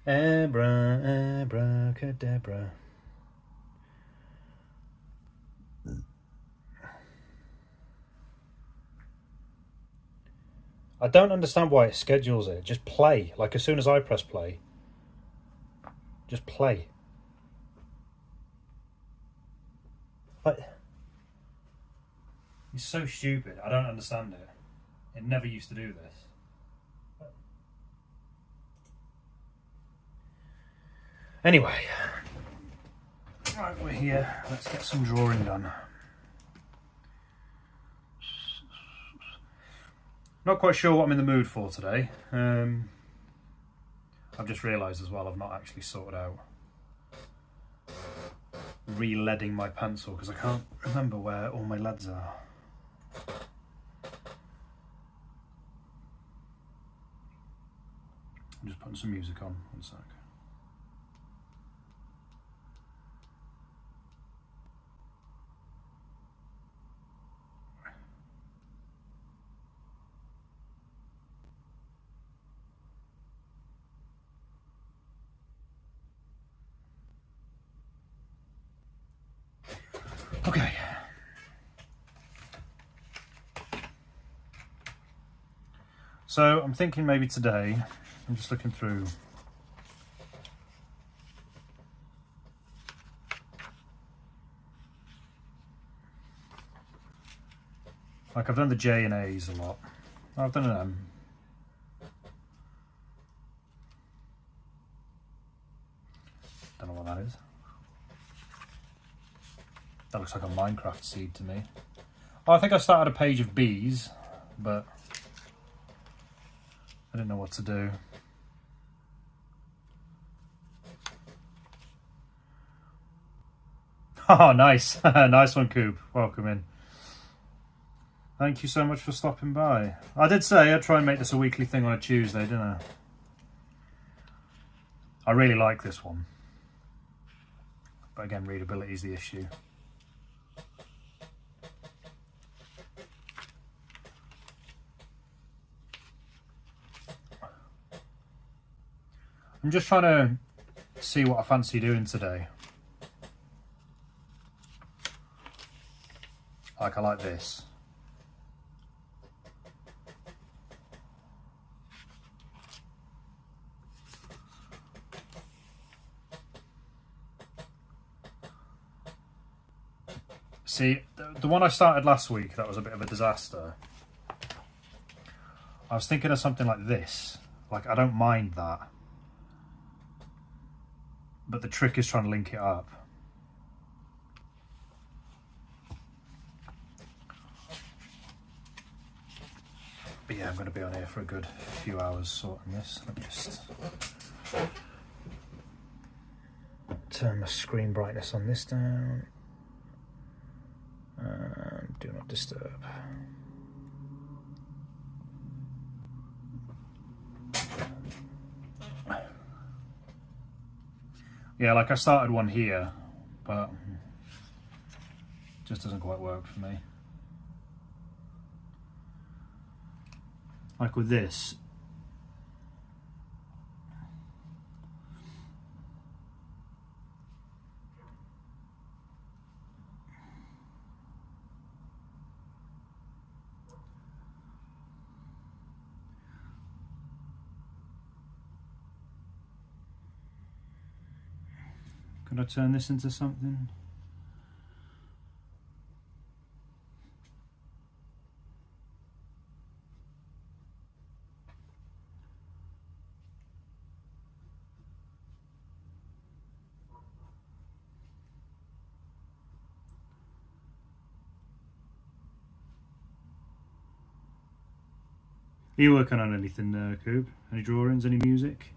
Abracadabra. I don't understand why it schedules it. Just play. Like as soon as I press play, just play. But it's so stupid. I don't understand it. It never used to do this. Anyway, right, we're here. Let's get some drawing done. Not quite sure what I'm in the mood for today. I've just realised as well I've not actually sorted out re-leading my pencil because I can't remember where all my leads are. I'm just putting some music on, one sec. Okay. So I'm thinking maybe today, I'm just looking through like I've done the J and A's a lot. I've done an M. Don't know what that is. That looks like a Minecraft seed to me. Oh, I think I started a page of B's, but I didn't know what to do. Oh, nice. Nice one, Coop. Welcome in. Thank you so much for stopping by. I did say I'd try and make this a weekly thing on a Tuesday, didn't I? I really like this one. But again, readability is the issue. I'm just trying to see what I fancy doing today. Like, I like this. See, the one I started last week, that was a bit of a disaster. I was thinking of something like this. Like, I don't mind that. But the trick is trying to link it up. But yeah, I'm going to be on here for a good few hours sorting this. Let me just turn my screen brightness on this down. Do not disturb. Yeah, like I started one here, but it just doesn't quite work for me. Like with this, could I turn this into something? Are you working on anything, Coop? Any drawings, any music?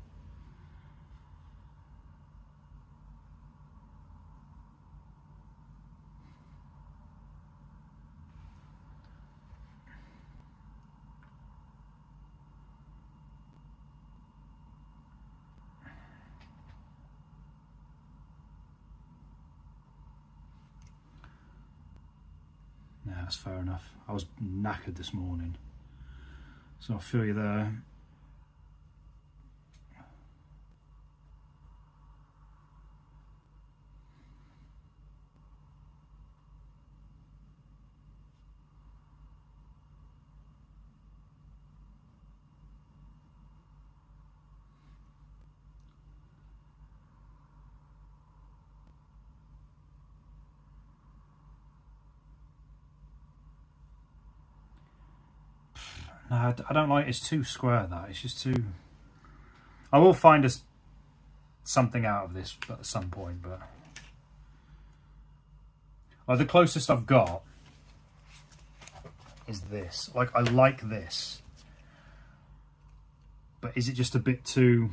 Yeah, that's fair enough. I was knackered this morning, so I feel you there. No, I don't like. It's too square. That it's just too. I will find something out of this at some point, but like the closest I've got is this. Like I like this, but is it just a bit too?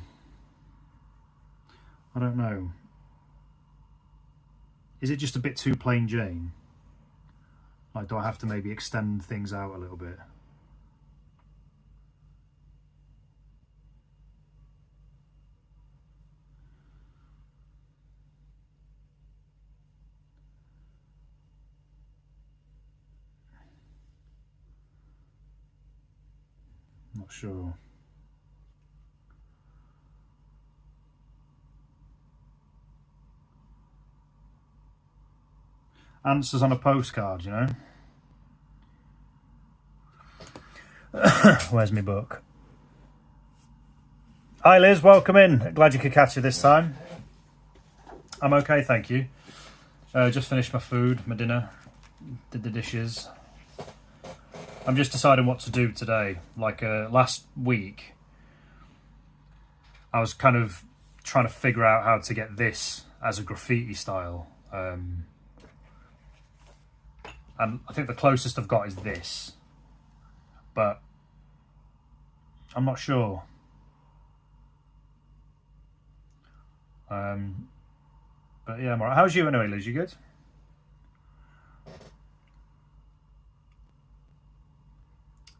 I don't know. Is it just a bit too plain Jane? Like, do I have to maybe extend things out a little bit? Not sure. Answers on a postcard, you know? Where's my book? Hi Liz, welcome in. Glad you could catch it this time. I'm okay, thank you. Just finished my food, my dinner, did the dishes. I'm just deciding what to do today. Like last week, I was kind of trying to figure out how to get this as a graffiti style. And I think the closest I've got is this. But I'm not sure. But yeah, I'm alright. How's you anyway, Liz? You good?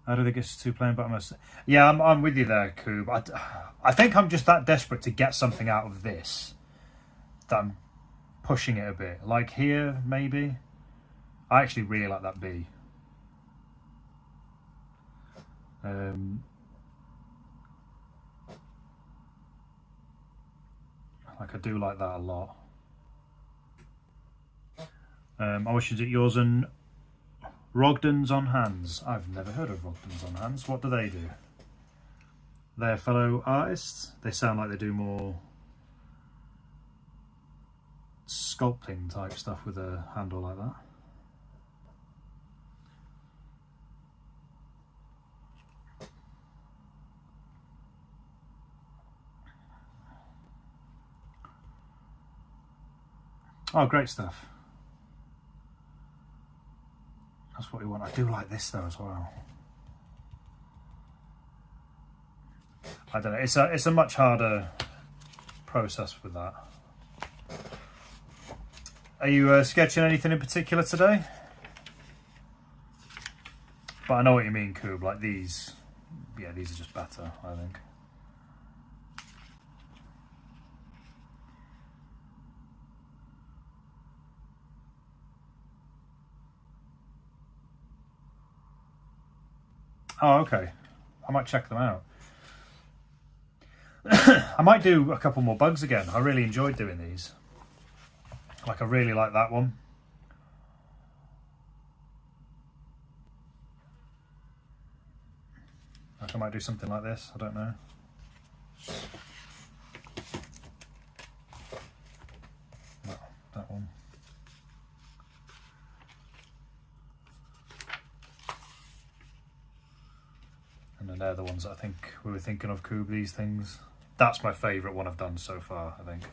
How do they get to playing bottom? Yeah, I'm with you there, Coob. I think I'm just that desperate to get something out of this that I'm pushing it a bit. Like here, maybe. I actually really like that B. Like I do like that a lot. I wish you'd yours and Rogden's on Hands. I've never heard of Rogden's on Hands. What do they do? They're fellow artists. They sound like they do more sculpting type stuff with a handle like that. Oh, great stuff. That's what we want. I do like this though as well. I don't know. It's a much harder process with that. Are you sketching anything in particular today? But I know what you mean, Coob. Like these, yeah, these are just better, I think. Oh, okay. I might check them out. I might do a couple more bugs again. I really enjoyed doing these. Like I really like that one. Like I might do something like this. I don't know. No, that one. And then they're the ones that I think we were thinking of, Coob, these things. That's my favourite one I've done so far, I think.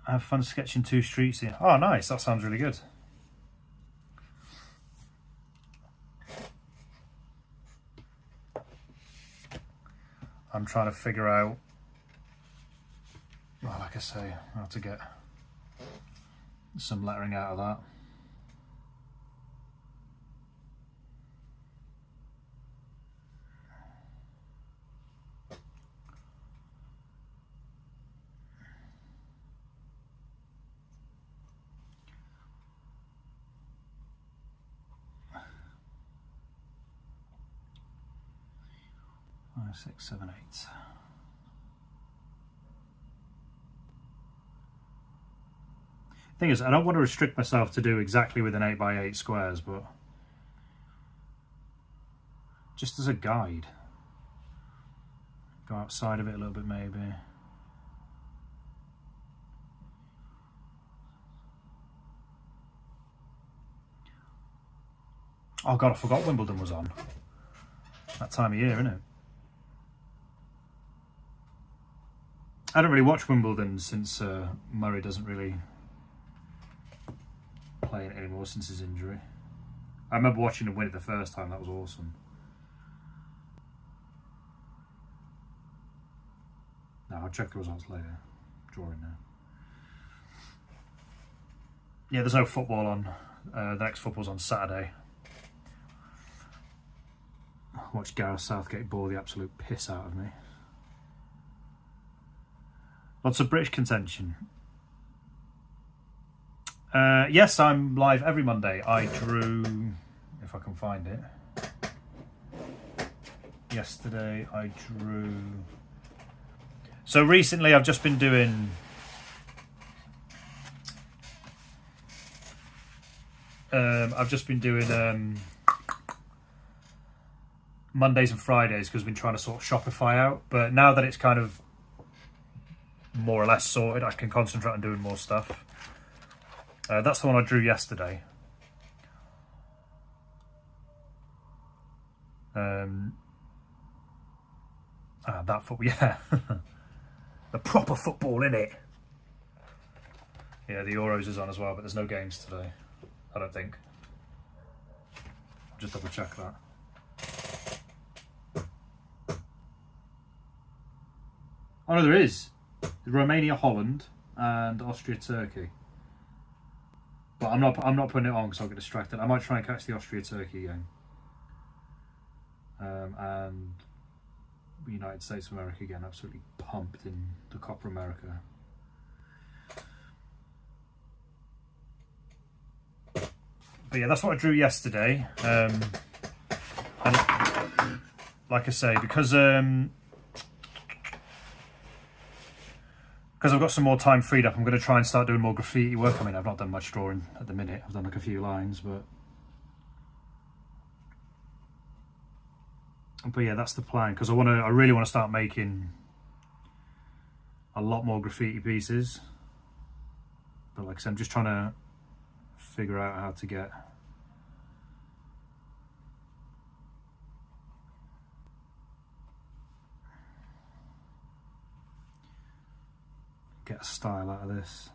I have fun sketching 2 streets here. Oh, nice. That sounds really good. I'm trying to figure out, well, like I say, how to get some lettering out of that. Five, 6, 7, 8. Thing is, I don't want to restrict myself to do exactly within 8x8 squares, but just as a guide. Go outside of it a little bit, maybe. Oh God, I forgot Wimbledon was on. That time of year, isn't it? I don't really watch Wimbledon since Murray doesn't really play it anymore since his injury. I remember watching him win it the first time. That was awesome. No, I'll check the results later. Drawing now. Yeah, there's no football on. The next football's on Saturday. I watched Gareth Southgate bore the absolute piss out of me. Lots of British contention. Yes, I'm live every Monday. I drew, if I can find it. Yesterday I drew. So recently I've just been doing Mondays and Fridays because I've been trying to sort Shopify out. But now that it's kind of more or less sorted, I can concentrate on doing more stuff. That's the one I drew yesterday. That football, yeah. The proper football, innit? Yeah, the Euros is on as well, but there's no games today. I don't think. Just double check that. Oh no, there is. Romania, Holland, and Austria, Turkey. But I'm not putting it on because I'll get distracted. I might try and catch the Austria, Turkey game. And the United States of America again, absolutely pumped in the Copa America. But yeah, that's what I drew yesterday. And like I say, because I've got some more time freed up, I'm going to try and start doing more graffiti work. I mean, I've not done much drawing at the minute. I've done like a few lines, but yeah, that's the plan. Because I really want to start making a lot more graffiti pieces. But like I said, I'm just trying to figure out how to get a style out of this.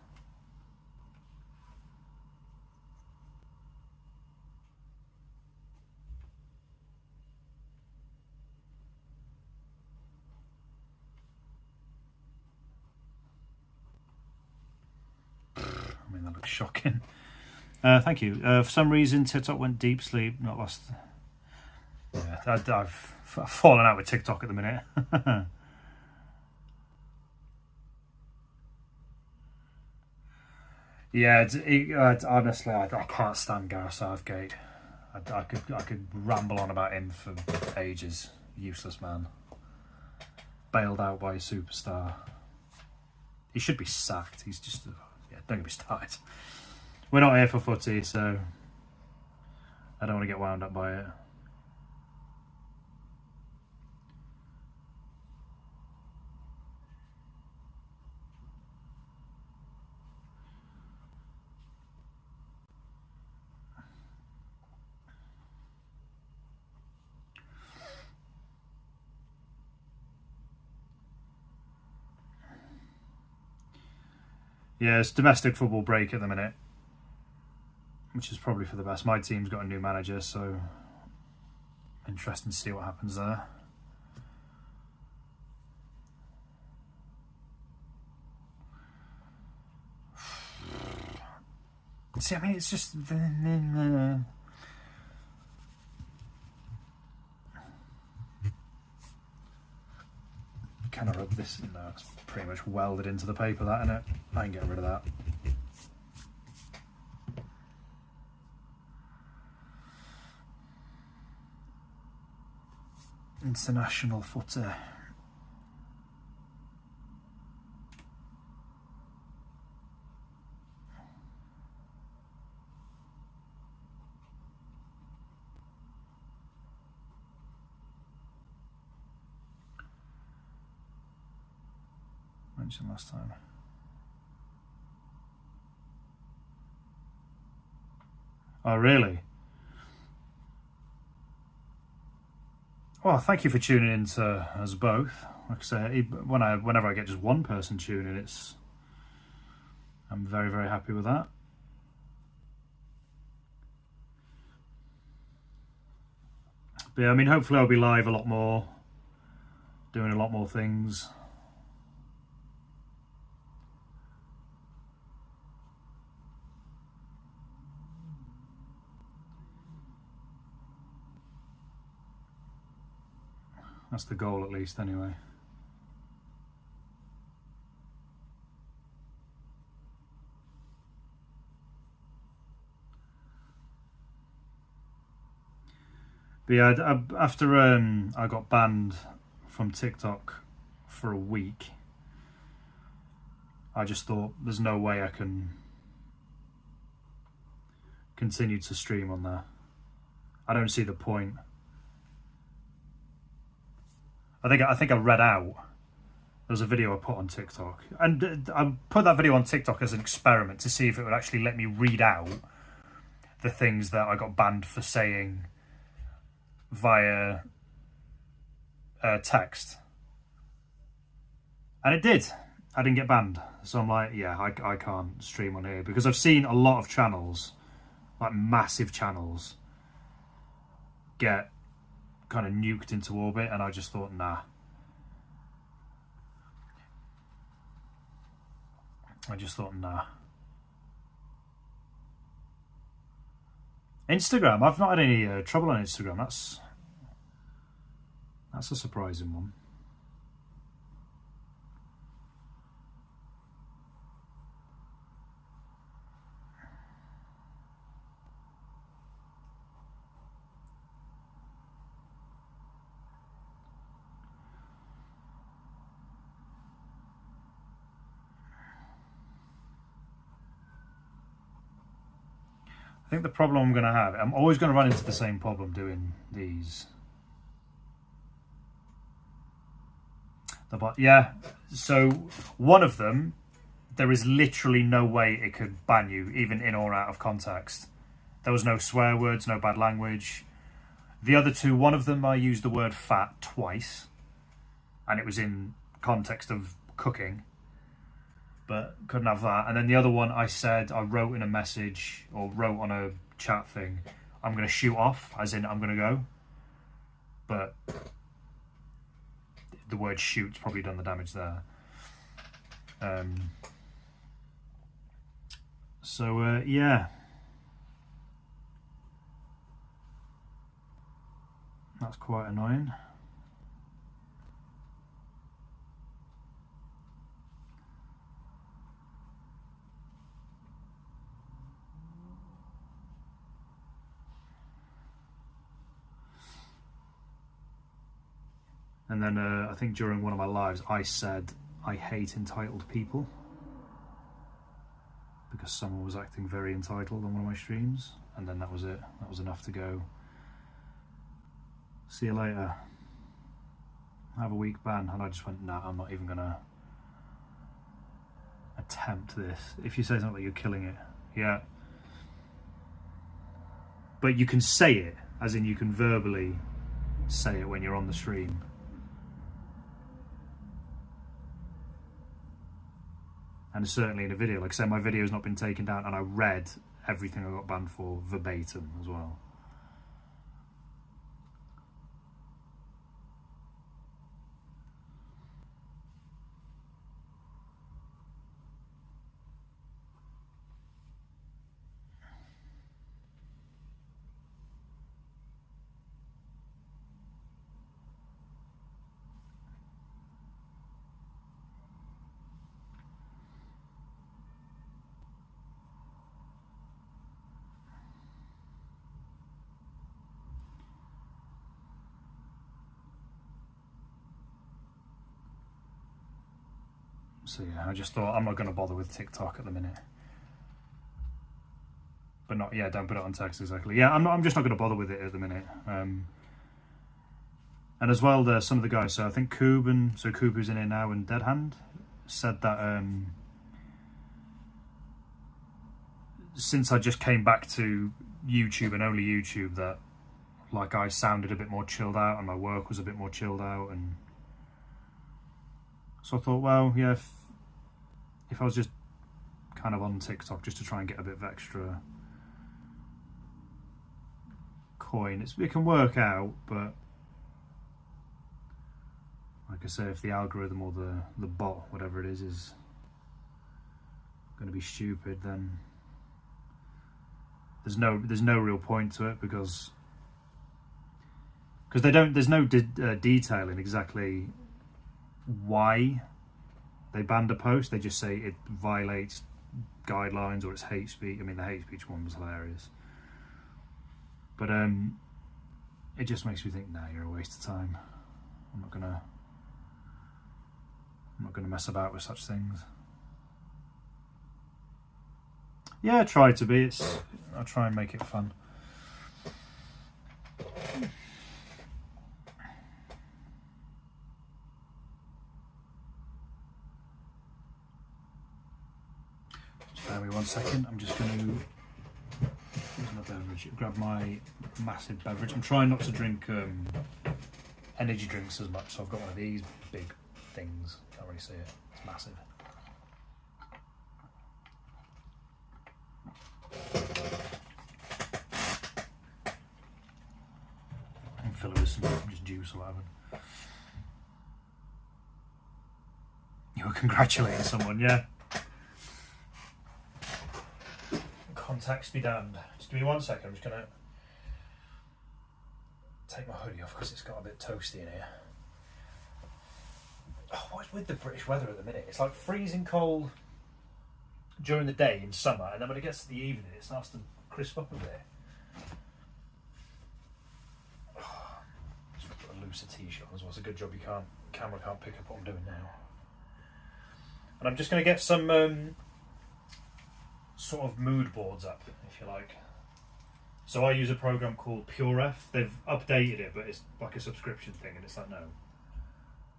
I mean, that looks shocking. Thank you. For some reason, TikTok went deep sleep. Not lost. Yeah, I've fallen out with TikTok at the minute. Yeah, honestly, I can't stand Gareth Southgate. I could ramble on about him for ages. Useless man. Bailed out by a superstar. He should be sacked. He's just yeah. Don't get me started. We're not here for footy, so I don't want to get wound up by it. Yeah, it's domestic football break at the minute, which is probably for the best. My team's got a new manager, so interesting to see what happens there. See, I mean, it's just kind of rub this in there. It's pretty much welded into the paper, that, innit? I can get rid of that. International footy. Mentioned last time. Oh, really? Well, thank you for tuning in to us both. Like I say, whenever I get just one person tuning, I'm very, very happy with that. But yeah, I mean, hopefully I'll be live a lot more, doing a lot more things. That's the goal, at least, anyway. But yeah, after I got banned from TikTok for a week, I just thought there's no way I can continue to stream on there. I don't see the point. I think I read out. There was a video I put on TikTok, and I put that video on TikTok as an experiment to see if it would actually let me read out the things that I got banned for saying via text, and it did. I didn't get banned, so I'm like, yeah, I can't stream on here, because I've seen a lot of channels, like massive channels, get kind of nuked into orbit, and I just thought, nah. Instagram, I've not had any trouble on Instagram. That's a surprising one. I think the problem I'm going to have, I'm always going to run into the same problem doing these. Yeah, so one of them, there is literally no way it could ban you, even in or out of context. There was no swear words, no bad language. The other two, one of them I used the word fat twice, and it was in context of cooking, but couldn't have that. And then the other one, I wrote in a message, or wrote on a chat thing, I'm going to shoot off, as in I'm going to go. But the word shoot's probably done the damage there. Yeah. That's quite annoying. And then I think during one of my lives, I said, I hate entitled people, because someone was acting very entitled on one of my streams. And then that was it. That was enough to go, see you later, have a week ban. And I just went, nah, I'm not even gonna attempt this. If you say something like you're killing it, yeah, but you can say it, as in you can verbally say it when you're on the stream. And certainly in a video, like I said, my video has not been taken down, and I read everything I got banned for verbatim as well. So yeah, I just thought I'm not going to bother with TikTok at the minute. But not, yeah, don't put it on text, exactly. Yeah, I'm just not going to bother with it at the minute. And as well, some of the guys, so I think Coob, who's in here now, and Dead Hand, said that since I just came back to YouTube and only YouTube, that like I sounded a bit more chilled out and my work was a bit more chilled out, and so I thought, well, yeah, if I was just kind of on TikTok just to try and get a bit of extra coin, it can work out, but like I say, if the algorithm or the bot, whatever it is going to be stupid, then there's no real point to it, because there's no detail in exactly why they banned a post. They just say it violates guidelines or it's hate speech. I mean, the hate speech one was hilarious, but it just makes me think, nah, you're a waste of time. I'm not gonna mess about with such things. Yeah, I try to be. I'll try and make it fun. Just bear me 1 second. I'm just going to use my beverage. Grab my massive beverage. I'm trying not to drink energy drinks as much, so I've got one of these big things. Can't really see it. It's massive. And fill it with some just juice or whatever. You were congratulating someone, yeah. Context be damned. Just give me 1 second. I'm just gonna take my hoodie off because it's got a bit toasty in here. Oh, what's with the British weather at the minute? It's like freezing cold during the day in summer, and then when it gets to the evening, it starts to crisp up a bit. Just put a looser t-shirt on as well. It's a good job camera can't pick up what I'm doing now. And I'm just going to get some sort of mood boards up, if you like. So I use a program called PureF. They've updated it, but it's like a subscription thing, and it's like, no,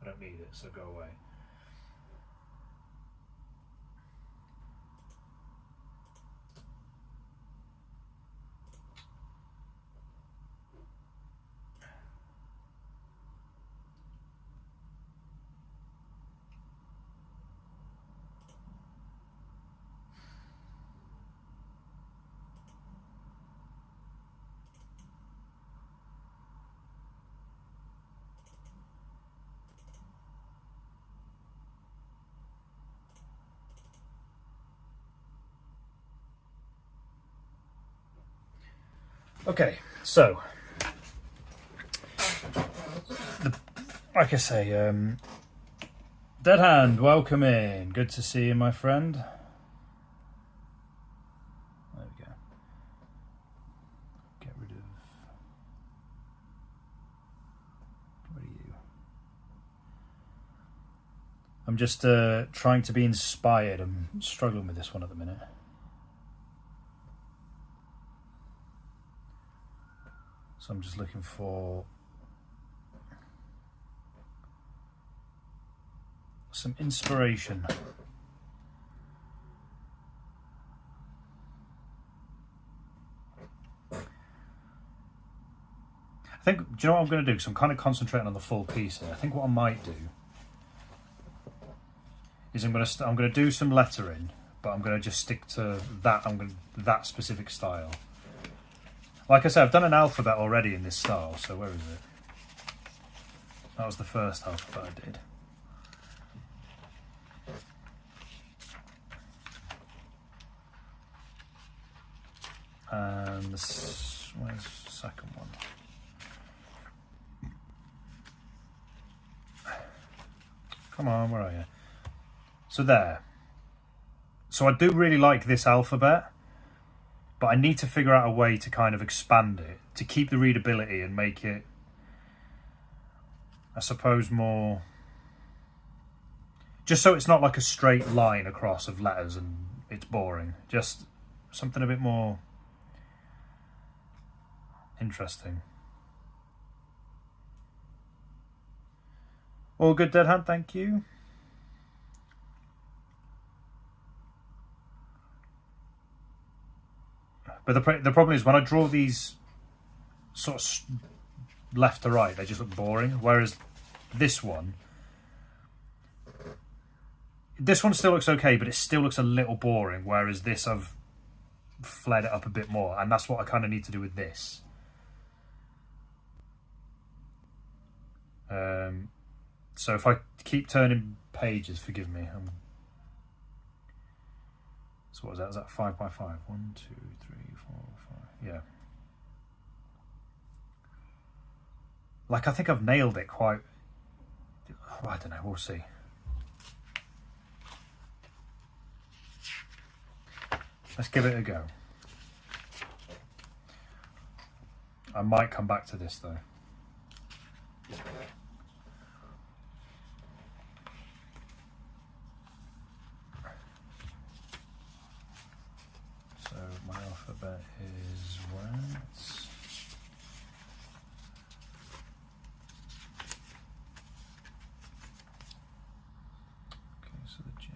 I don't need it, so go away. Okay, so like I say, Dead Hand, welcome in. Good to see you, my friend. There we go. Get rid of you. I'm just trying to be inspired. I'm struggling with this one at the minute. So I'm just looking for some inspiration. I think, do you know what I'm going to do? Because I'm kind of concentrating on the full piece here. I think what I might do is I'm going to do some lettering, but I'm going to just stick to that. That specific style. Like I said, I've done an alphabet already in this style, so where is it? That was the first alphabet I did. And where's the second one? Come on, where are you? So there. So I do really like this alphabet, but I need to figure out a way to kind of expand it, to keep the readability and make it, I suppose, more, just so it's not like a straight line across of letters and it's boring. Just something a bit more interesting. All good, Dead Hand, thank you. But the problem is when I draw these sort of left to right, they just look boring. Whereas this one still looks okay, but it still looks a little boring. Whereas this, I've flared it up a bit more, and that's what I kind of need to do with this. So if I keep turning pages, forgive me. So what was that? Was that 5 by 5? 1, 2, 3, 4, 5. Yeah. Like, I think I've nailed it quite. I don't know. We'll see. Let's give it a go. I might come back to this though. So my alphabet is words. Okay, so the J.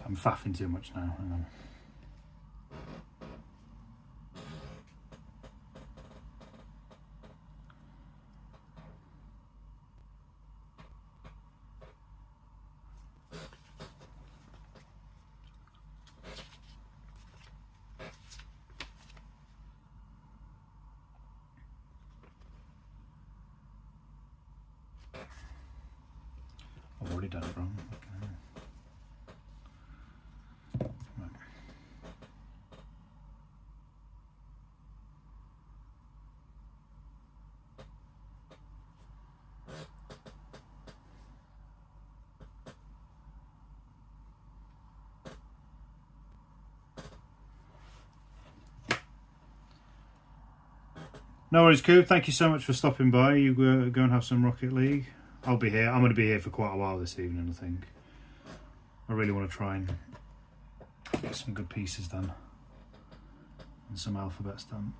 I'm faffing too much now. Hang on. I've already done it wrong. Okay. Right. No worries, Coop. Thank you so much for stopping by. You go and have some Rocket League. I'll be here. I'm going to be here for quite a while this evening, I think. I really want to try and get some good pieces done and some alphabets done.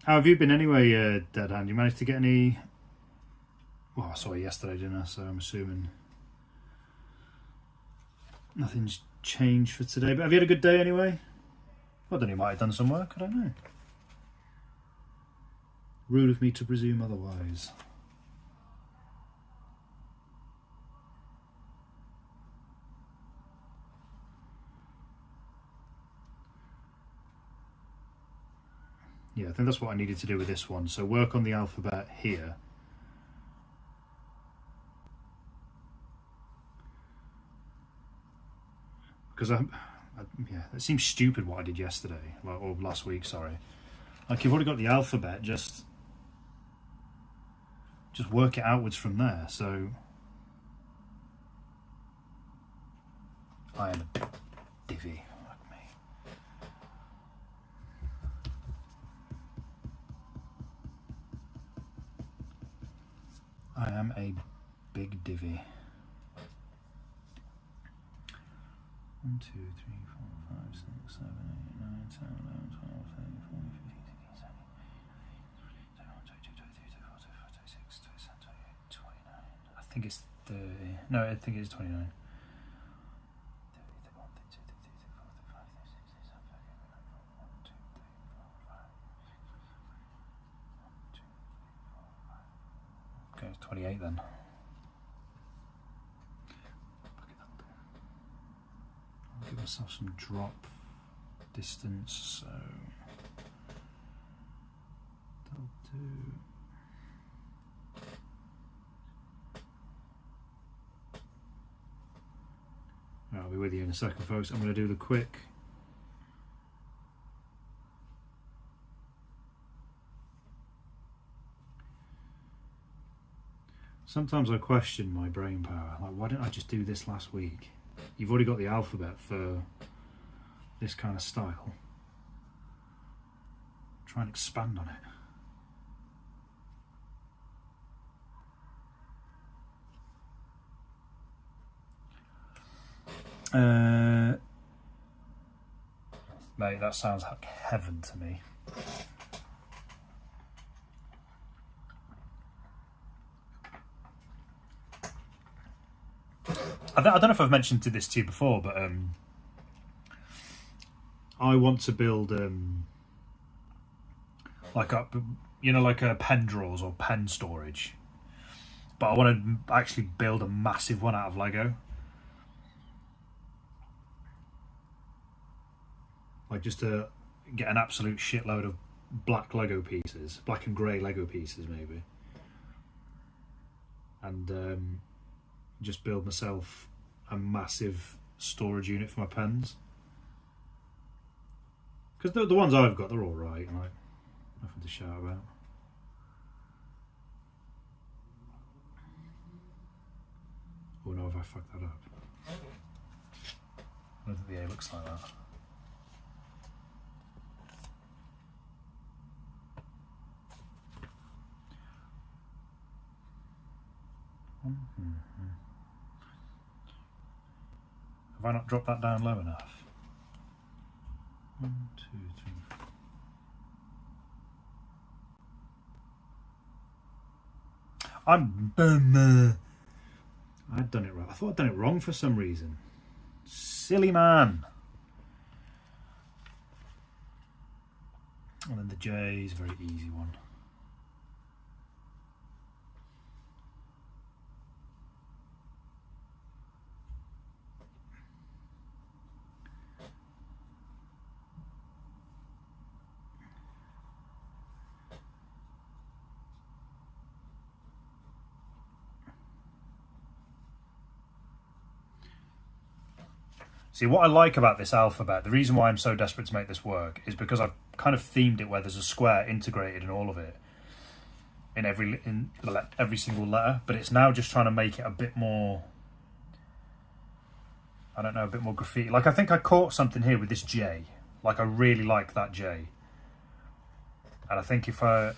How have you been anyway, Dead Hand? You managed to get any... Well, I saw you yesterday, didn't I? So I'm assuming nothing's changed for today. But have you had a good day anyway? I don't know, you might have done some work, I don't know. Rude of me to presume otherwise. Yeah, I think that's what I needed to do with this one. So work on the alphabet here. Because yeah, it seems stupid what I did yesterday, or last week, sorry. Like, you've already got the alphabet, just work it outwards from there. So I am a divvy. I am a big divvy. 1, 2, 3, 4, 5, 6, 7, 8, 9, 10, 11, 12, 13, 14, 15, 16, 17, 18, 22, 23, 24, 25, 26, 27, 28, 29. I think it's 30. No, I think it's 29. Okay, it's 28 then. I'll give myself some drop distance, so that'll do. I'll be with with you in a second, folks. I'm going to do the quick. Sometimes I question my brain power. Like, why didn't I just do this last week? You've already got the alphabet for this kind of style. Try and expand on it. Mate, that sounds like heaven to me. I don't know if I've mentioned this to you before, but I want to build like a pen drawers or pen storage, but I want to actually build a massive one out of Lego. Like, just to get an absolute shitload of black Lego pieces, black and grey Lego pieces maybe, and just build myself a massive storage unit for my pens. Because the ones I've got, they're all right, like nothing to shout about. Oh no, have I fucked that up? I don't think the A looks like that. Have I not dropped that down low enough? 1, 2, 3, 4. I'd done it right. I thought I'd done it wrong for some reason. Silly man. And then the J is a very easy one. See, what I like about this alphabet, the reason why I'm so desperate to make this work, is because I've kind of themed it where there's a square integrated in all of it, in every single letter, but it's now just trying to make it a bit more, I don't know, a bit more graffiti. Like, I think I caught something here with this J. Like, I really like that J. And I think if I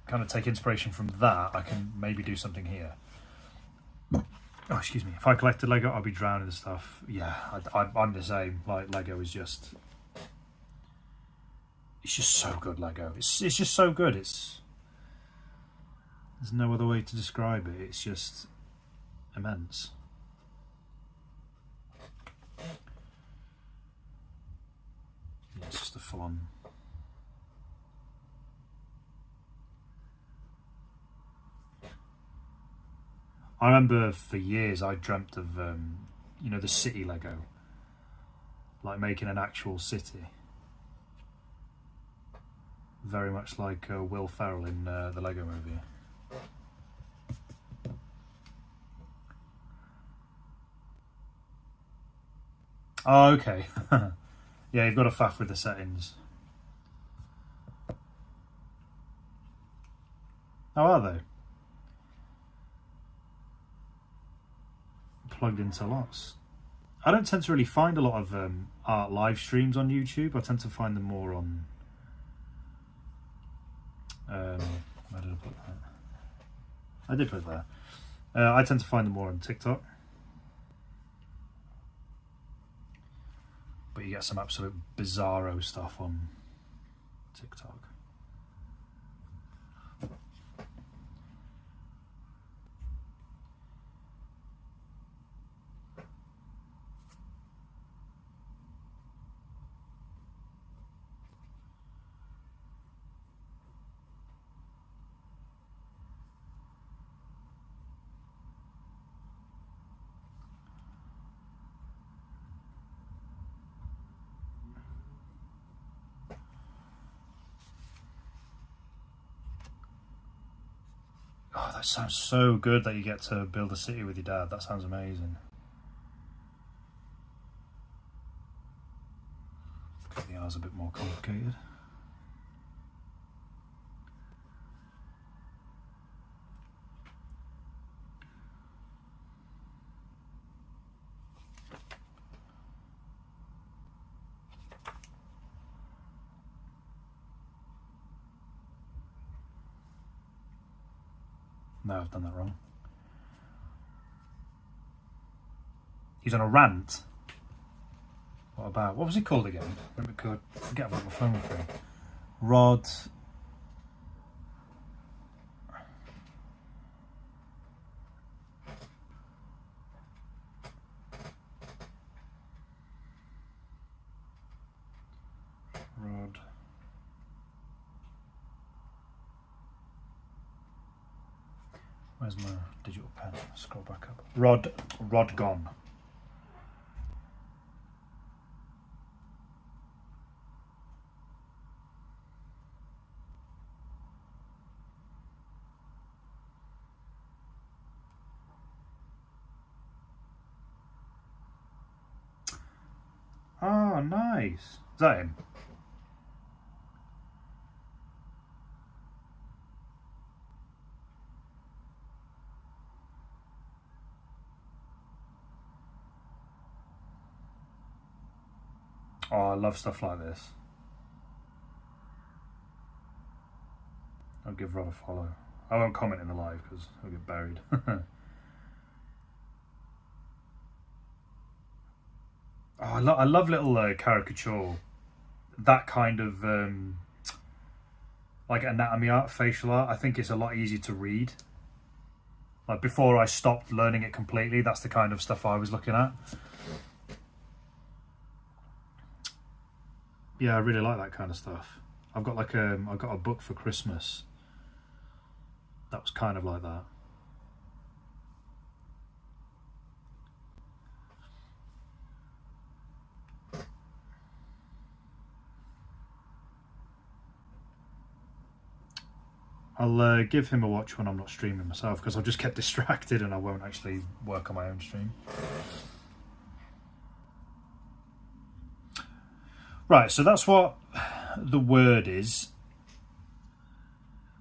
kind of take inspiration from that, I can maybe do something here. Oh, excuse me. If I collected Lego, I'd be drowning in stuff. Yeah, I'm the same. Like, Lego is just... It's just so good, Lego. It's just so good. There's no other way to describe it. It's just immense. Yeah, it's just a full-on... I remember for years I dreamt of, you know, the city Lego. Like making an actual city. Very much like Will Ferrell in the Lego movie. Oh, okay. Yeah, you've got to faff with the settings. How are they? Plugged into lots. I don't tend to really find a lot of art live streams on YouTube. I tend to find them more on... where did I put that? I did put it there. I tend to find them more on TikTok. But you get some absolute bizarro stuff on TikTok. Oh, that sounds so good that you get to build a city with your dad. That sounds amazing. The eye's a bit more complicated. No, I've done that wrong. He's on a rant. What about? What was it called again? I forget what my phone was doing. Rod. Where's my digital pen? Scroll back up. Rod gone. Oh, nice. Is that him? Oh, I love stuff like this. I'll give Rod a follow. I won't comment in the live because I'll get buried. Oh, I love little caricature. That kind of like anatomy art, facial art. I think it's a lot easier to read. Like before I stopped learning it completely, that's the kind of stuff I was looking at. Yeah, I really like that kind of stuff. I've got like I got a book for Christmas that was kind of like that. I'll give him a watch when I'm not streaming myself because I'll just get distracted and I won't actually work on my own stream. Right, so that's what the word is.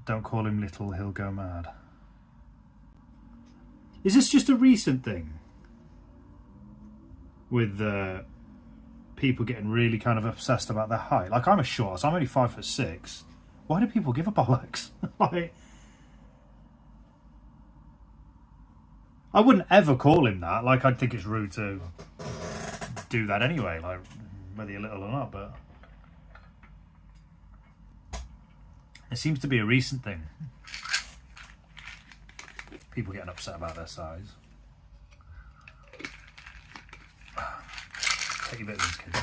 Don't call him little, he'll go mad. Is this just a recent thing? With people getting really kind of obsessed about their height? Like, I'm a short, so I'm only 5'6". Why do people give a bollocks? Like, I wouldn't ever call him that. Like, I'd think it's rude to do that anyway, like, whether you're little or not, but it seems to be a recent thing. People getting upset about their size. Take a bit of this, kid.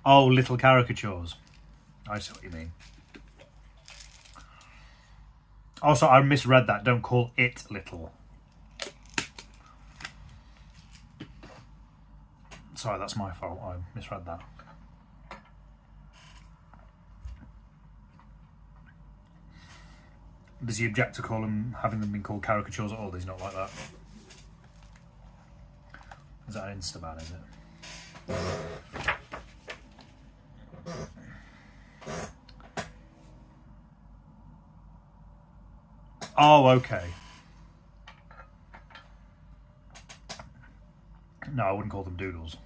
Oh, little caricatures. I see what you mean. Also, I misread that. Don't call it little. Sorry, that's my fault. I misread that. Does he object to having them been called caricatures at all? He's not like that. Is that an Instaban, is it? Oh, okay. No, I wouldn't call them doodles.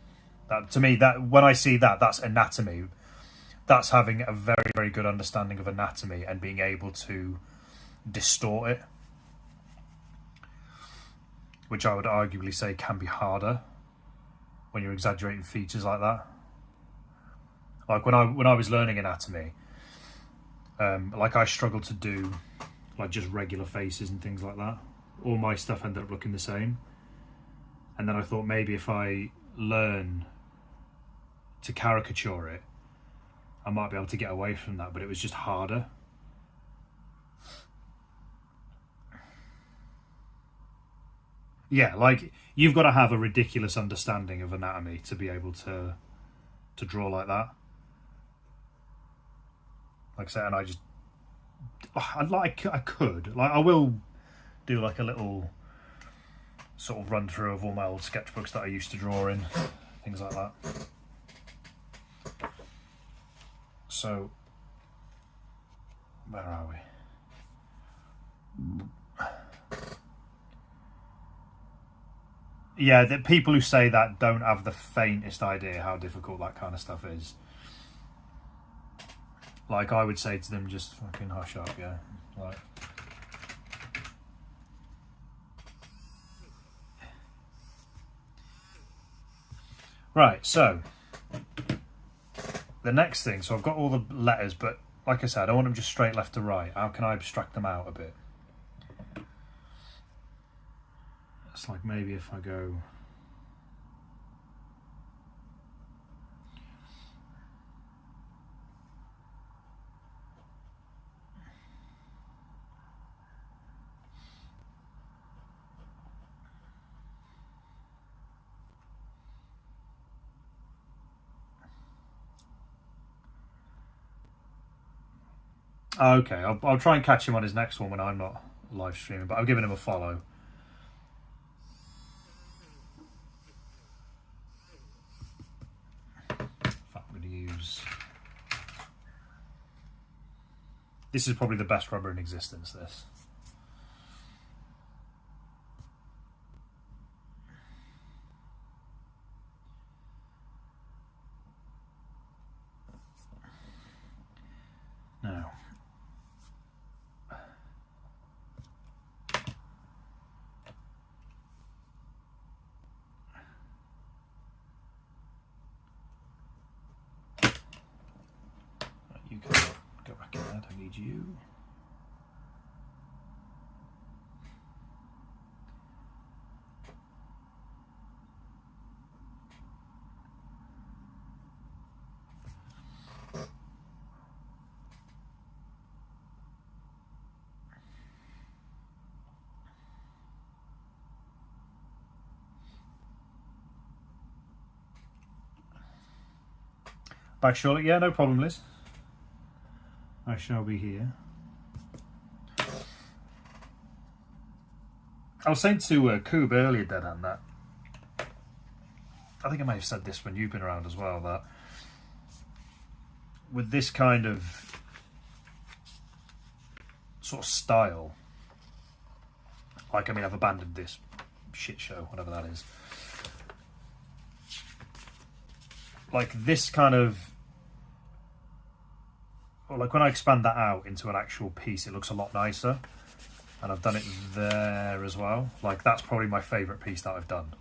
That, to me, that when I see that, that's anatomy. That's having a very, very good understanding of anatomy and being able to distort it, which I would arguably say can be harder when you're exaggerating features like that. Like when I was learning anatomy, like I struggled to do like just regular faces and things like that. All my stuff ended up looking the same. And then I thought maybe if I learn to caricature it, I might be able to get away from that, but it was just harder. Yeah, like you've got to have a ridiculous understanding of anatomy to be able to draw like that. like I said, and I just, I could, like, I will do like a little sort of run through of all my old sketchbooks that I used to draw in, things like that. So, where are we? Yeah, the people who say that don't have the faintest idea how difficult that kind of stuff is. Like, I would say to them, just fucking hush up, yeah. Like, right, so the next thing, so I've got all the letters, but like I said, I don't want them just straight left to right. How can I abstract them out a bit? It's like maybe if I go... Okay, I'll try and catch him on his next one when I'm not live streaming, but I've given him a follow. In fact, I'm going to use... This is probably the best rubber in existence, this. Now... You can go back in there, I need you. Back shortly, yeah, no problem, Liz. I shall be here. I was saying to Coob earlier, Deadhand, that I think I may have said this when you've been around as well, that with this kind of sort of style, like, I mean, I've abandoned this shit show, whatever that is. Like, this kind of, like, when I expand that out into an actual piece, it looks a lot nicer. And I've done it there as well. Like, that's probably my favourite piece that I've done.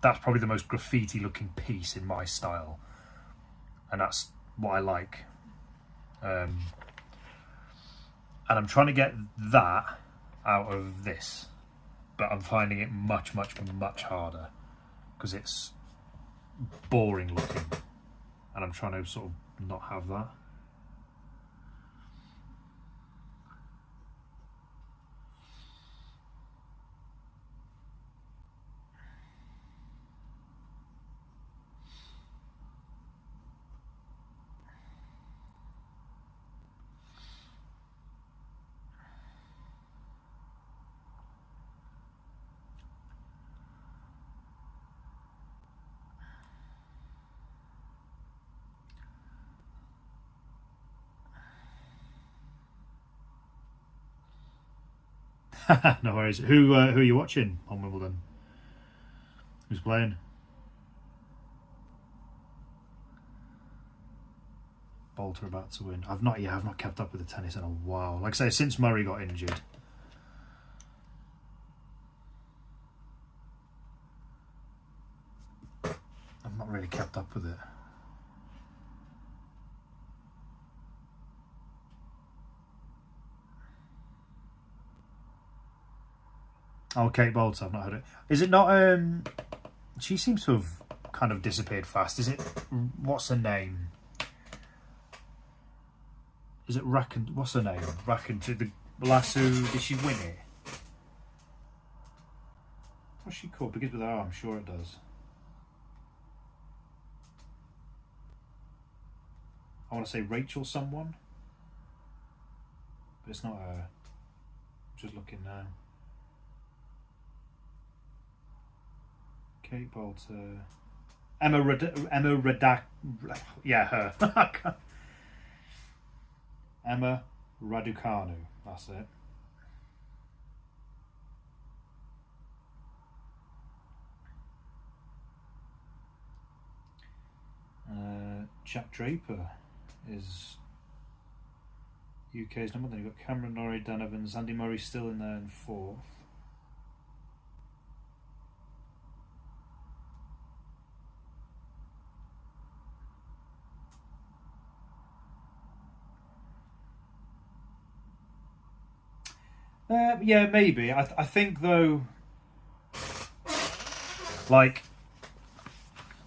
That's probably the most graffiti looking piece in my style. And that's what I like. And I'm trying to get that out of this. But I'm finding it much, much, much harder. Because it's boring looking. And I'm trying to sort of not have that. No worries. Who are you watching on Wimbledon? Who's playing? Bolter about to win. I've not kept up with the tennis in a while. Like I say, since Murray got injured. I've not really kept up with it. Oh, Kate Bolter, I've not heard it. Is it not, she seems to have kind of disappeared fast. Is it, what's her name? Is it Racken, what's her name? Racken, the Lasso, did she win it? What's she called? Begins with R, I'm sure it does. I want to say Rachel someone. it's not her. Just looking now. Kate Bolter. Emma Radak. Yeah, her. Emma Raducanu. That's it. Jack Draper is UK's number. Then you've got Cameron Norrie, Dan Evans, Andy Murray still in there in 4th. Yeah, maybe. I think though, like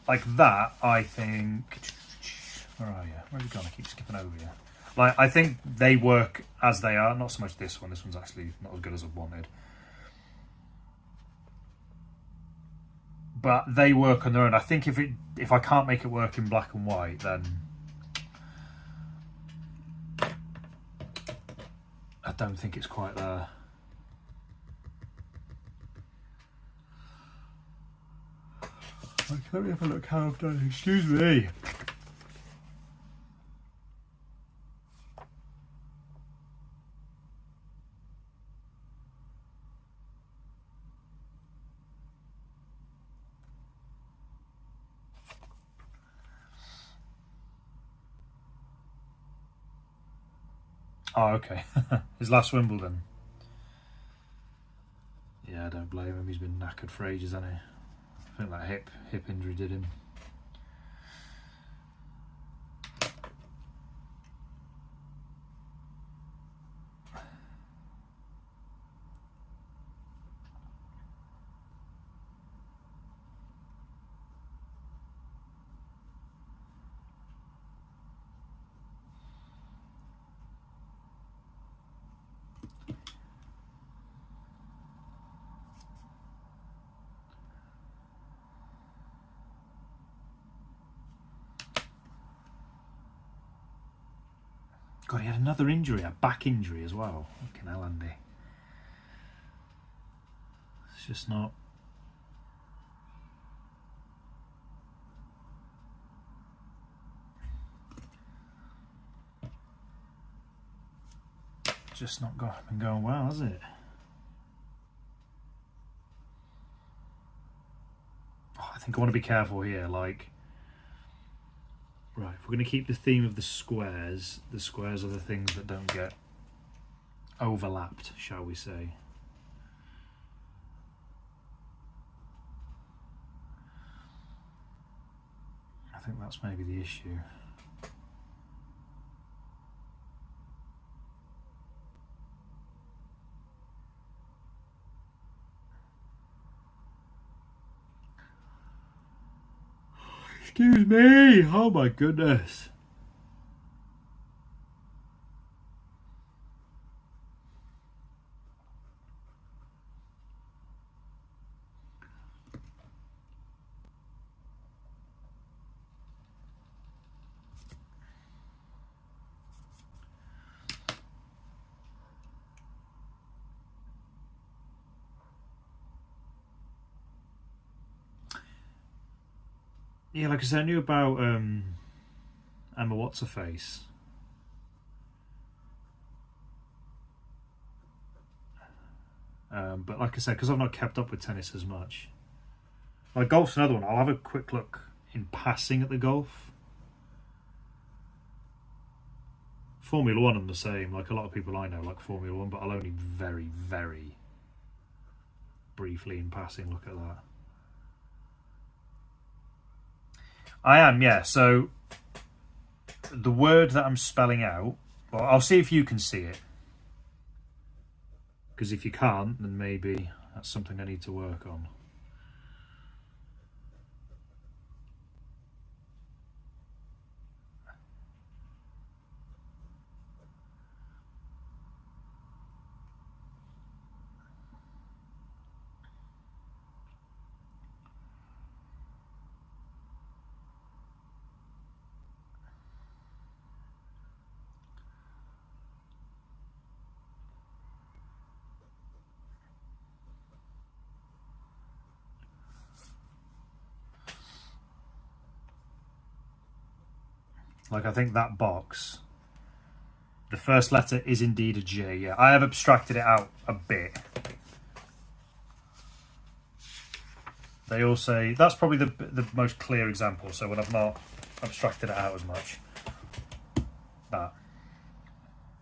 that. I think. Where are you? Where have you gone? I keep skipping over you. Like, I think they work as they are. Not so much this one. This one's actually not as good as I wanted. But they work on their own. I think if I can't make it work in black and white, then I don't think it's quite there. Okay, let me have a look how I've done. Excuse me. Oh, okay. His last Wimbledon. Yeah, I don't blame him. He's been knackered for ages, hasn't he? I think that hip injury did him. God, he had another injury, a back injury as well. Fucking hell, Andy. It's just not. Just not been going well, has it? Oh, I think I want to be careful here. Like, right, if we're going to keep the theme of the squares are the things that don't get overlapped, shall we say. I think that's maybe the issue. Excuse me! Oh my goodness! Yeah, like I said, I knew about Emma What's-Her-Face. But like I said, because I've not kept up with tennis as much. Like, golf's another one. I'll have a quick look in passing at the golf. Formula One, I'm the same. Like, a lot of people I know like Formula One, but I'll only very, very briefly in passing look at that. I am, yeah. So the word that I'm spelling out, well, I'll see if you can see it. Because if you can't, then maybe that's something I need to work on. Like, I think that box, the first letter is indeed a J. Yeah, I have abstracted it out a bit. They all say, that's probably the most clear example, so when I've not abstracted it out as much.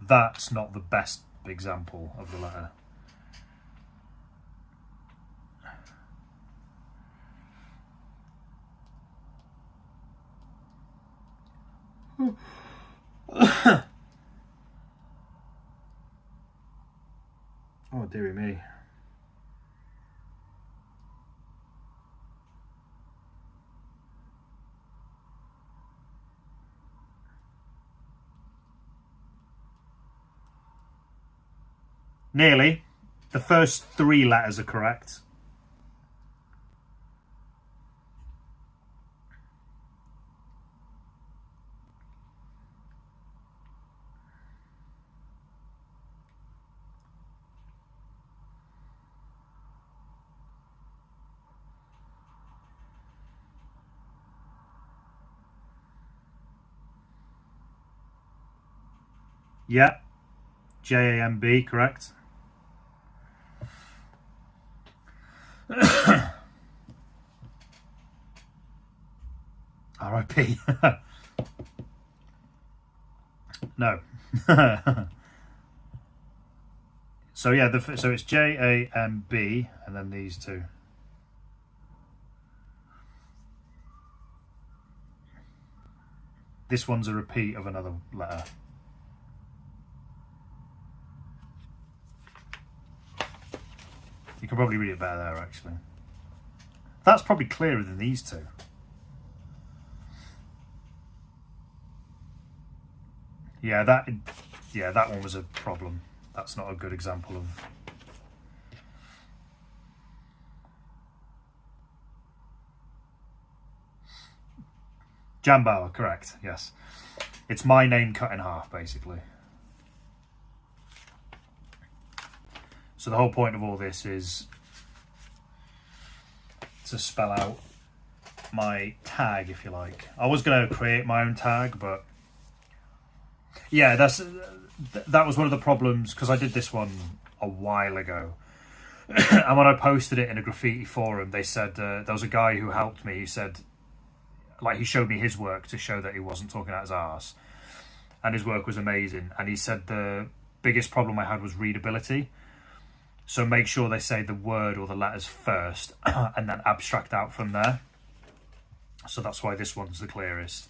That's not the best example of the letter. Oh, dearie me. Nearly. The first 3 letters are correct. Yeah. Jamb, correct. R.I.P. No. So yeah, so it's Jamb and then these two. This one's a repeat of another letter. You can probably read it better there, actually. That's probably clearer than these two. Yeah, that one was a problem. That's not a good example of... Jambauer, correct, yes. It's my name cut in half, basically. So the whole point of all this is to spell out my tag, if you like. I was going to create my own tag, but yeah, that was one of the problems, because I did this one a while ago. And when I posted it in a graffiti forum, they said there was a guy who helped me. He said, like, he showed me his work to show that he wasn't talking out his arse, and his work was amazing. And he said the biggest problem I had was readability. So make sure they say the word or the letters first and then abstract out from there. So that's why this one's the clearest,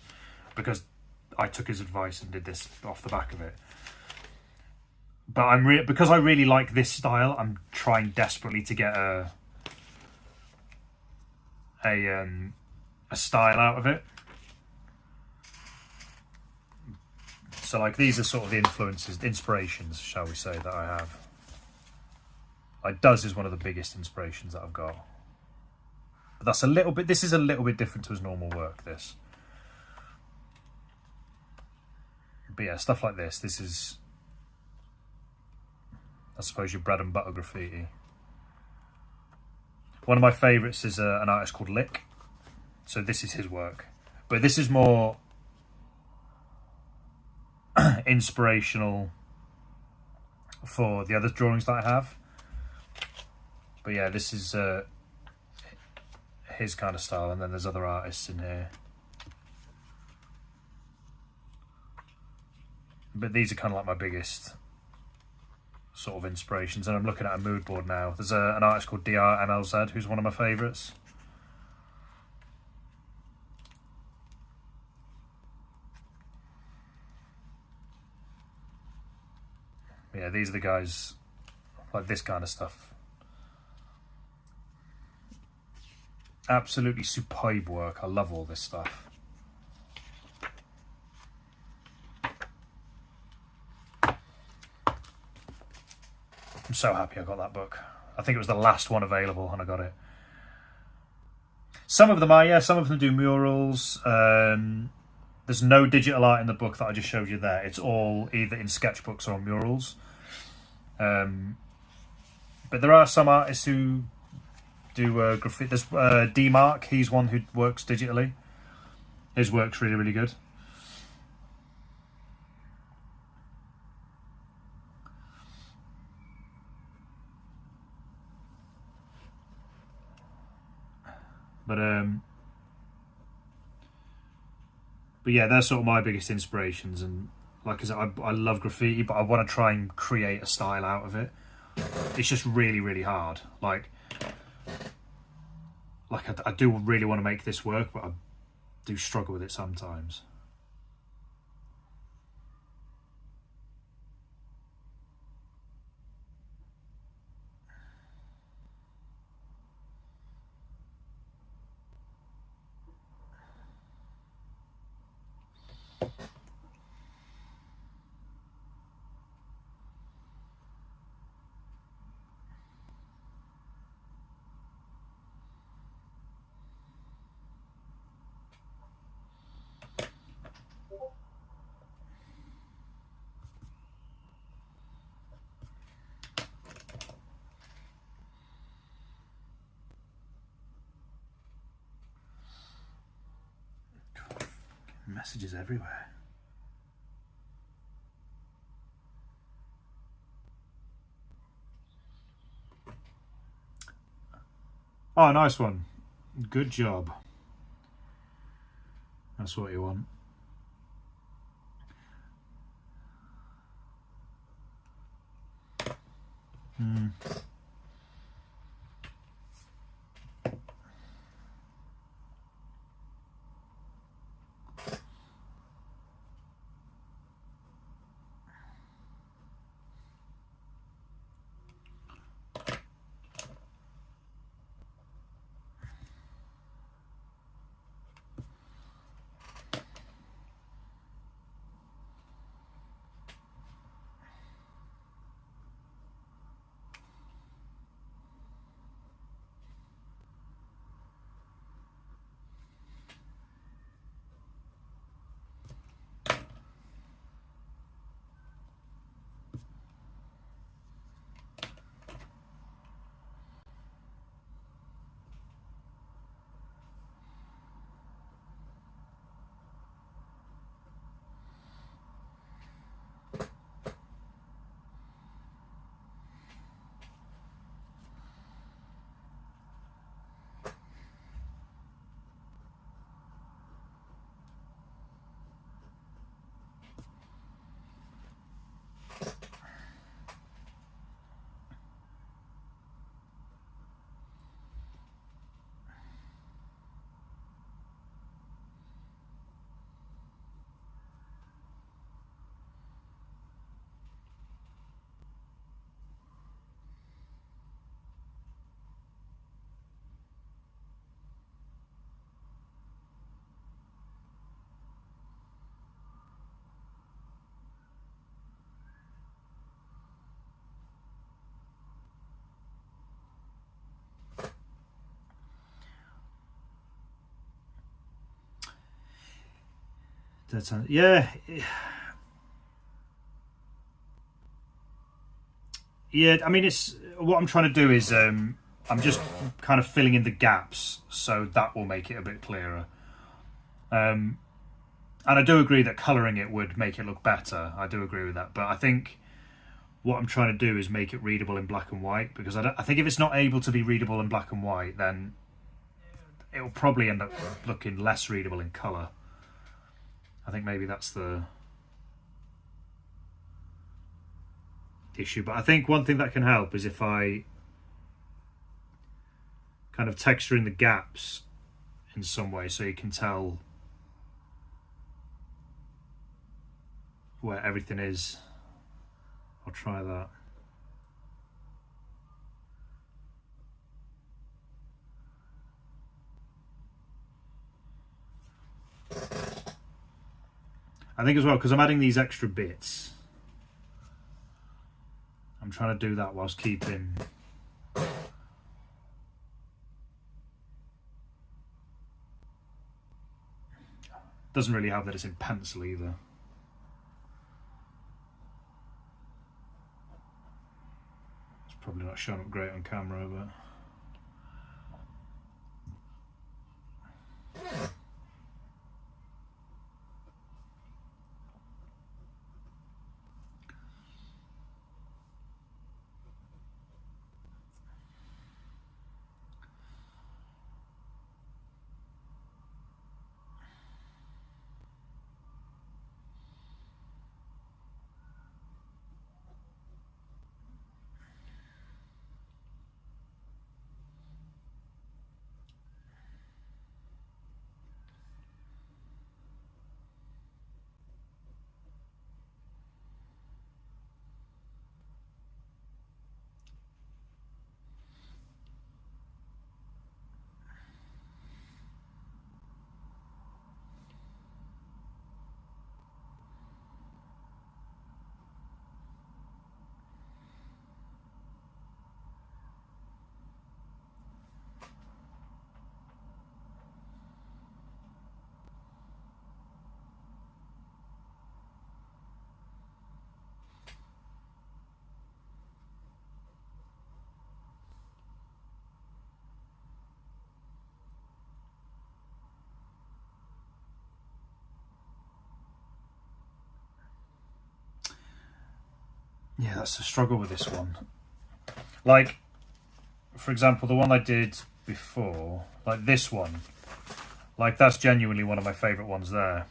because I took his advice and did this off the back of it. But because I really like this style, I'm trying desperately to get a style out of it. So like, these are sort of the inspirations, shall we say, that I have. Like, Does is one of the biggest inspirations that I've got. But that's a little bit, this is a little bit different to his normal work, this. But yeah, stuff like this is, I suppose, your bread and butter graffiti. One of my favourites is an artist called Lick. So this is his work. But this is more inspirational for the other drawings that I have. But yeah, this is his kind of style, and then there's other artists in here. But these are kind of like my biggest sort of inspirations, and I'm looking at a mood board now. There's an artist called DRMLZ who's one of my favourites. Yeah, these are the guys, like this kind of stuff. Absolutely superb work. I love all this stuff. I'm so happy I got that book. I think it was the last one available and I got it. Some of them are, yeah, some of them do murals. There's no digital art in the book that I just showed you there. It's all either in sketchbooks or murals. But there are some artists who do graffiti. There's D-Mark, he's one who works digitally. His work's really, really good. But yeah, they're sort of my biggest inspirations. And like I said, I love graffiti, but I want to try and create a style out of it. It's just really, really hard. Like I do really want to make this work, but I do struggle with it sometimes. Messages everywhere. Oh, nice one. Good job. That's what you want. Yeah. Yeah, I mean, it's what I'm trying to do is I'm just kind of filling in the gaps, so that will make it a bit clearer. And I do agree that colouring it would make it look better. I do agree with that, but I think what I'm trying to do is make it readable in black and white, because I think if it's not able to be readable in black and white, then it will probably end up looking less readable in colour. I think maybe that's the issue. But I think one thing that can help is if I kind of texture in the gaps in some way, so you can tell where everything is. I'll try that. I think as well, because I'm adding these extra bits, I'm trying to do that whilst keeping doesn't really help that it's in pencil either. It's probably not showing up great on camera, but Yeah, that's the struggle with this one. Like, for example, the one I did before, like this one, like that's genuinely one of my favourite ones there.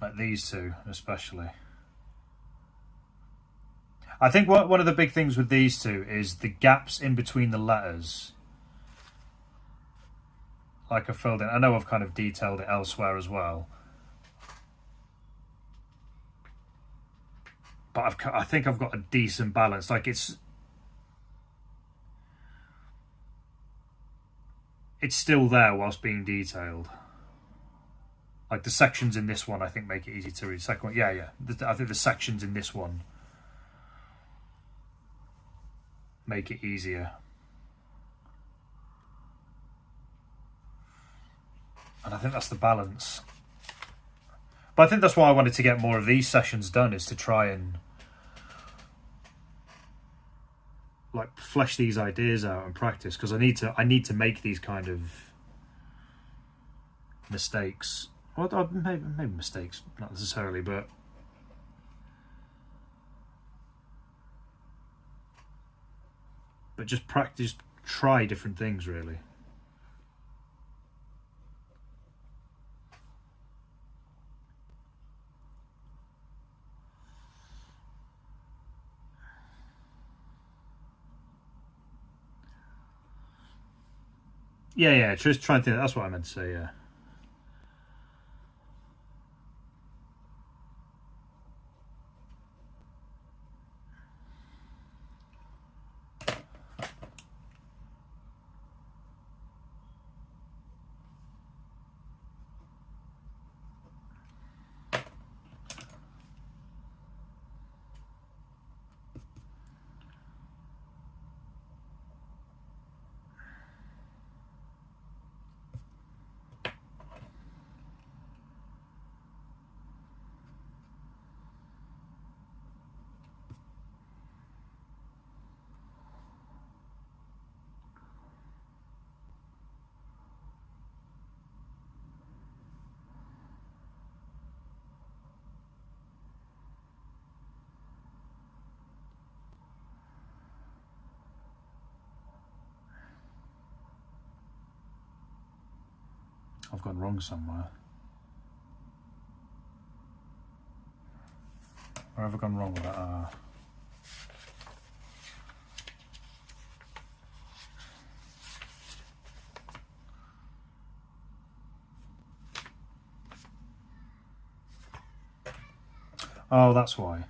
Like these two, especially. I think one of the big things with these two is the gaps in between the letters. Like I filled in. I know I've kind of detailed it elsewhere as well. But I think I've got a decent balance. Like it's still there whilst being detailed. Like the sections in this one, I think make it easy to read. Second one, yeah. I think the sections in this one make it easier. And I think that's the balance. But I think that's why I wanted to get more of these sessions done, is to try and like flesh these ideas out and practice, because I need to make these kind of mistakes. Well, maybe mistakes, not necessarily, but just practice, try different things, really. Yeah, just try and think. That's what I meant to say, yeah. I've gone wrong somewhere. Where have I gone wrong with that? Oh, that's why.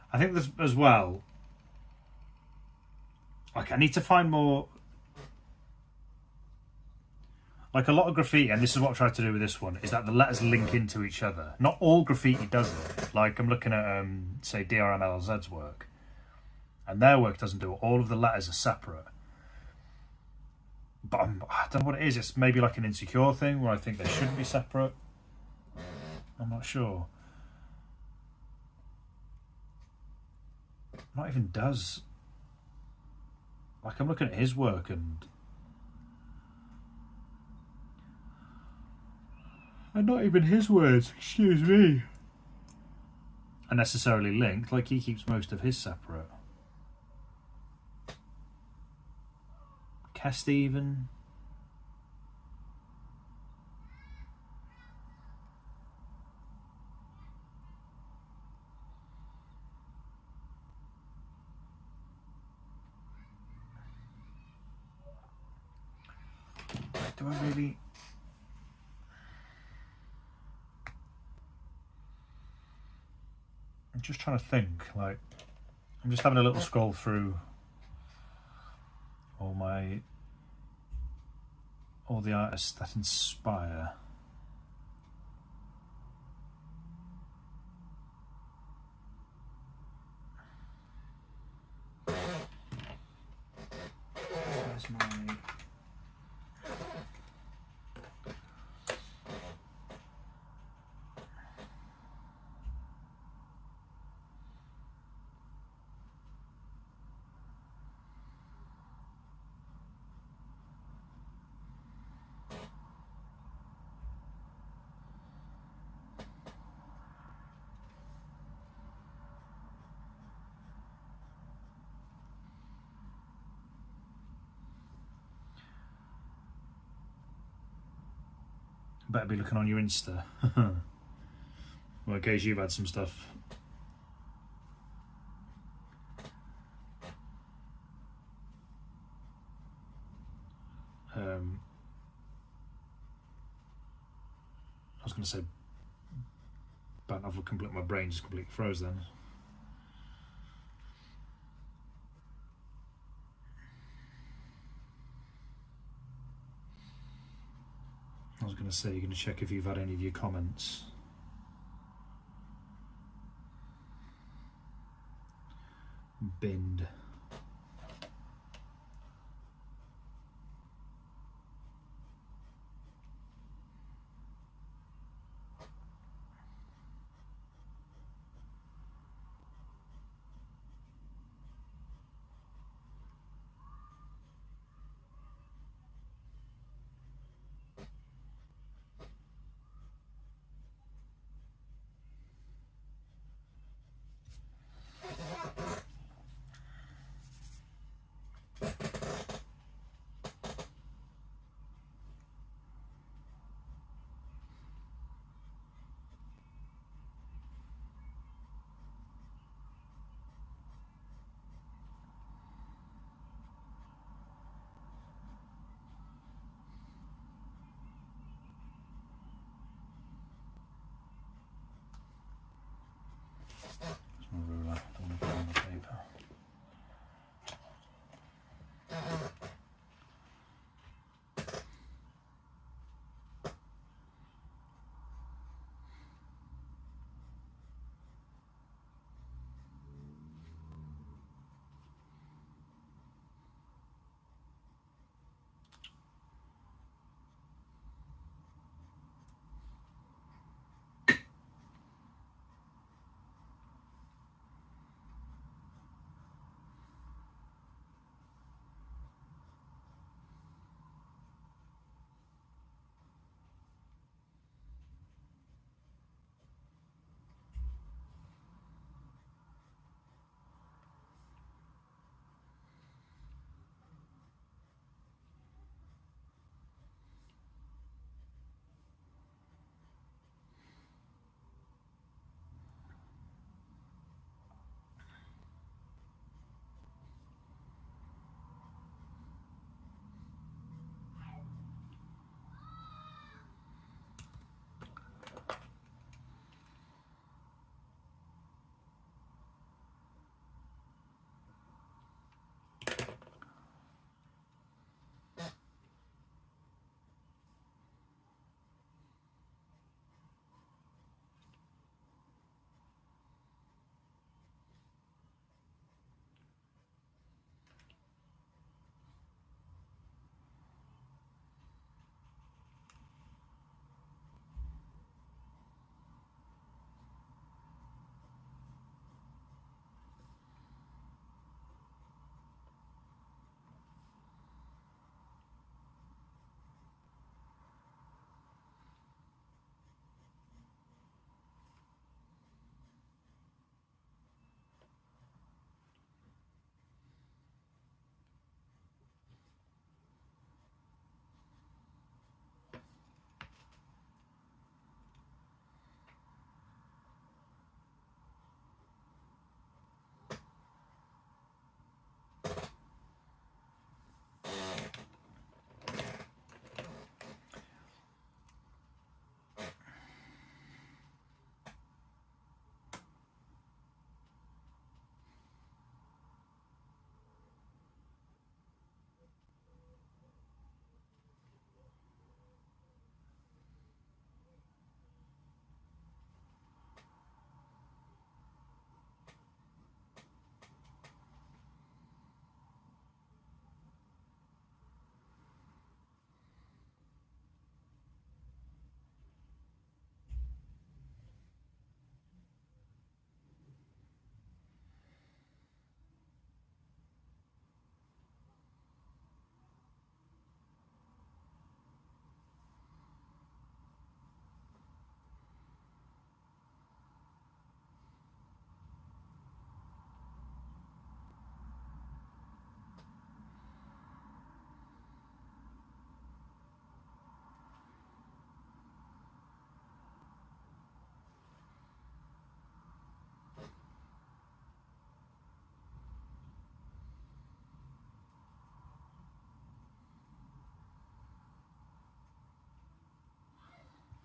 I think there's as well, like I need to find more, like a lot of graffiti, and this is what I tried to do with this one, is that the letters link into each other. Not all graffiti does it. Like I'm looking at, say, DRMLZ's work, and their work doesn't do it. All of the letters are separate. But I don't know what it is. It's maybe like an insecure thing where I think they should be separate. I'm not sure. Not even does. Like I'm looking at his work and not even his words, excuse me, are necessarily linked. Like he keeps most of his separate. Kest even. Do I really? I'm just trying to think, like, I'm just having a little scroll through all the artists that inspire. Where's my... Better be looking on your Insta. Well, in case you've had some stuff. I was going to say, but I've completely, my brain just completely froze then. I was going to say, you're going to check if you've had any of your comments. Binned.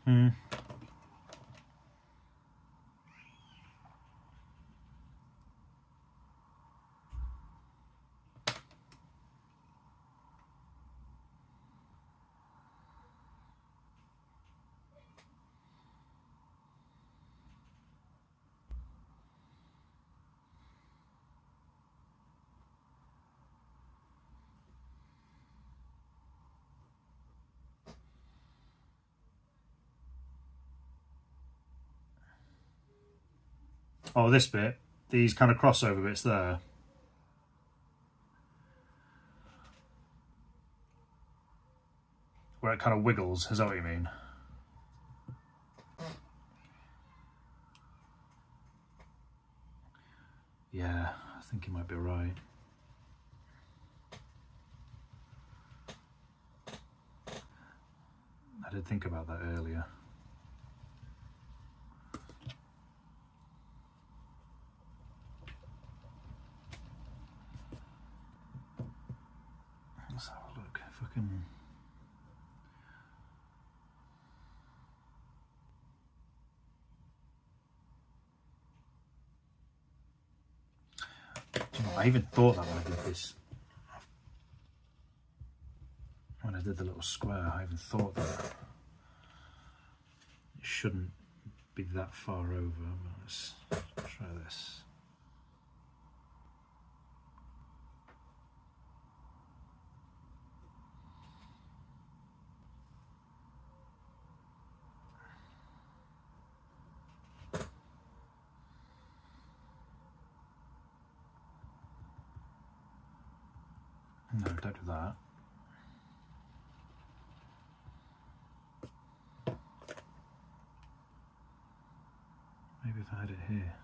Hmm. Oh, this bit, these kind of crossover bits there. Where it kind of wiggles, is that what you mean? Yeah, I think you might be right. I did think about that earlier. Let's have a look if I can. I even thought that when I did this. When I did the little square, I even thought that it shouldn't be that far over. Let's try this. No, don't do that. Maybe if I had it here.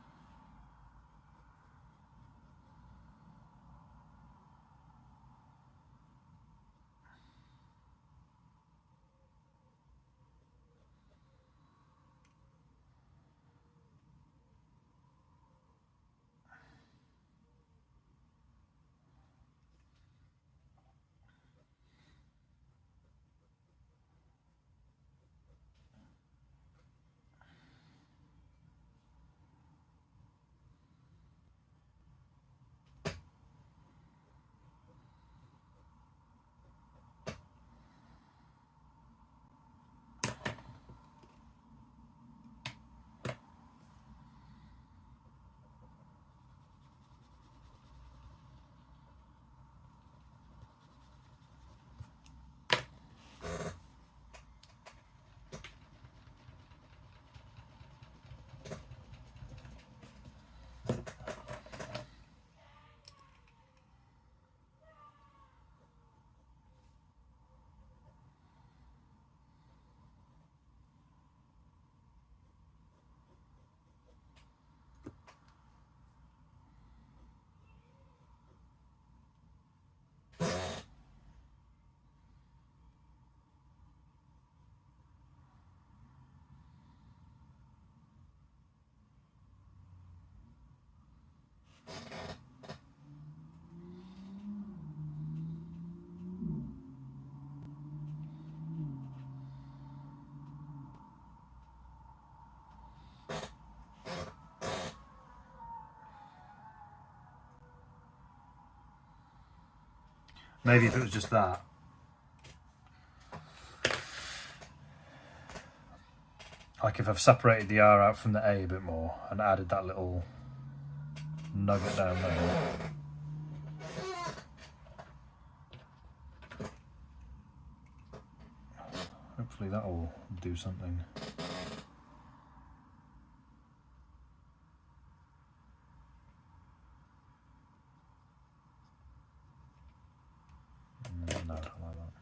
Maybe if it was just that. Like if I've separated the R out from the A bit more and added that little nugget down there. Hopefully that will do something. No, I like that.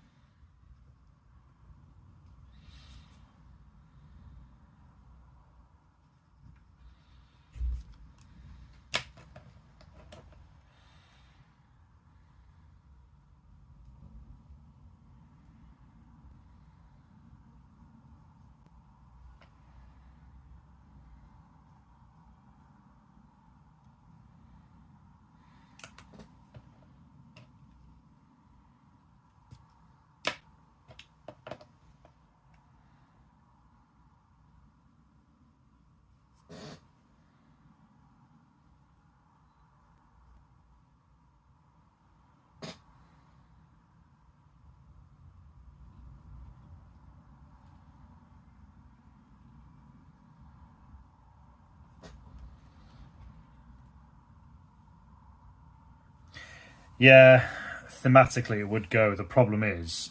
Yeah, thematically it would go. The problem is,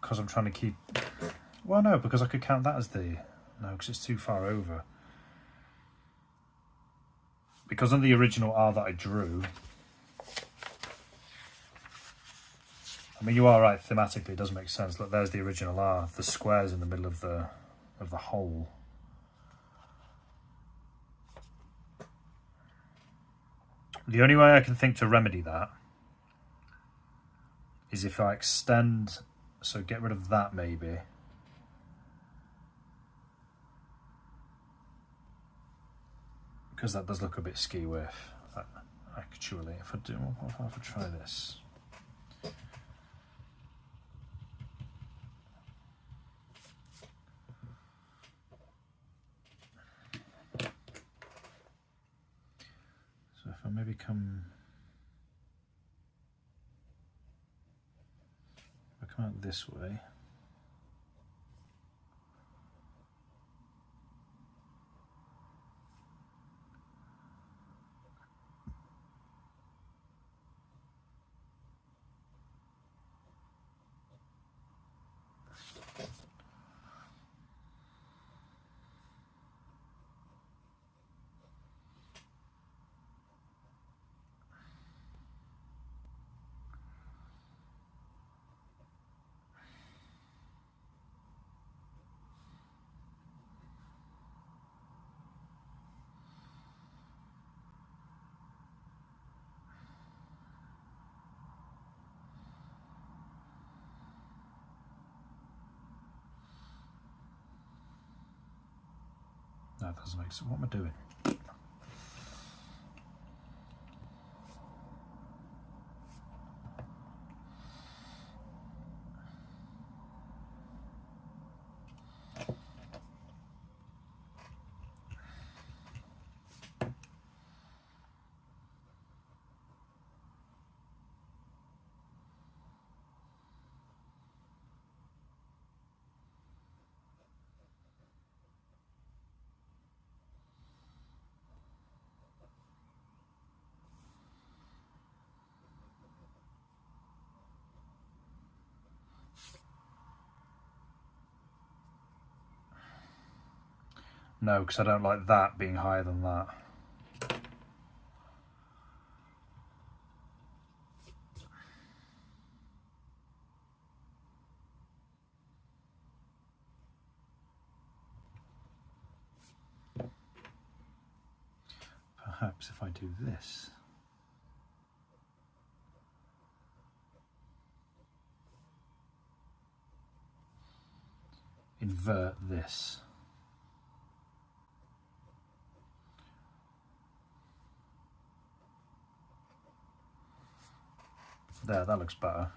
because I'm trying to keep... Well, no, because I could count that as the... No, because it's too far over. Because on the original R that I drew... I mean, you are right, thematically it does make sense. Look, there's the original R. The square's in the middle of the hole. The only way I can think to remedy that is if I extend... So get rid of that, maybe. Because that does look a bit ski-whiff, actually. If I do... What if I try this? So if I maybe come out this way. No, that doesn't make sense. What am I doing? No, because I don't like that being higher than that. Perhaps if I do this. Invert this. There, that looks better.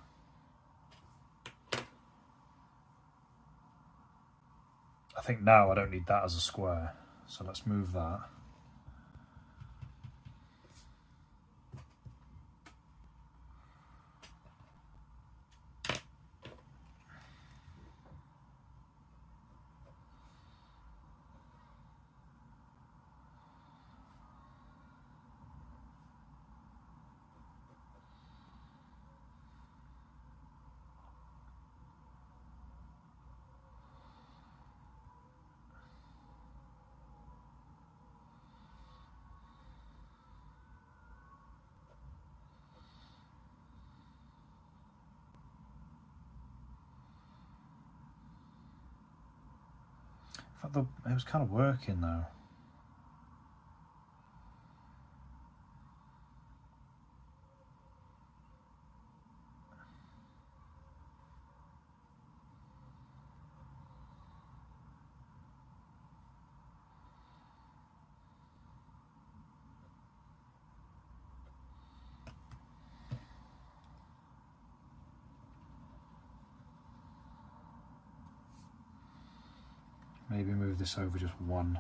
I think now I don't need that as a square, so let's move that. In fact, it was kind of working though. Maybe move this over just one.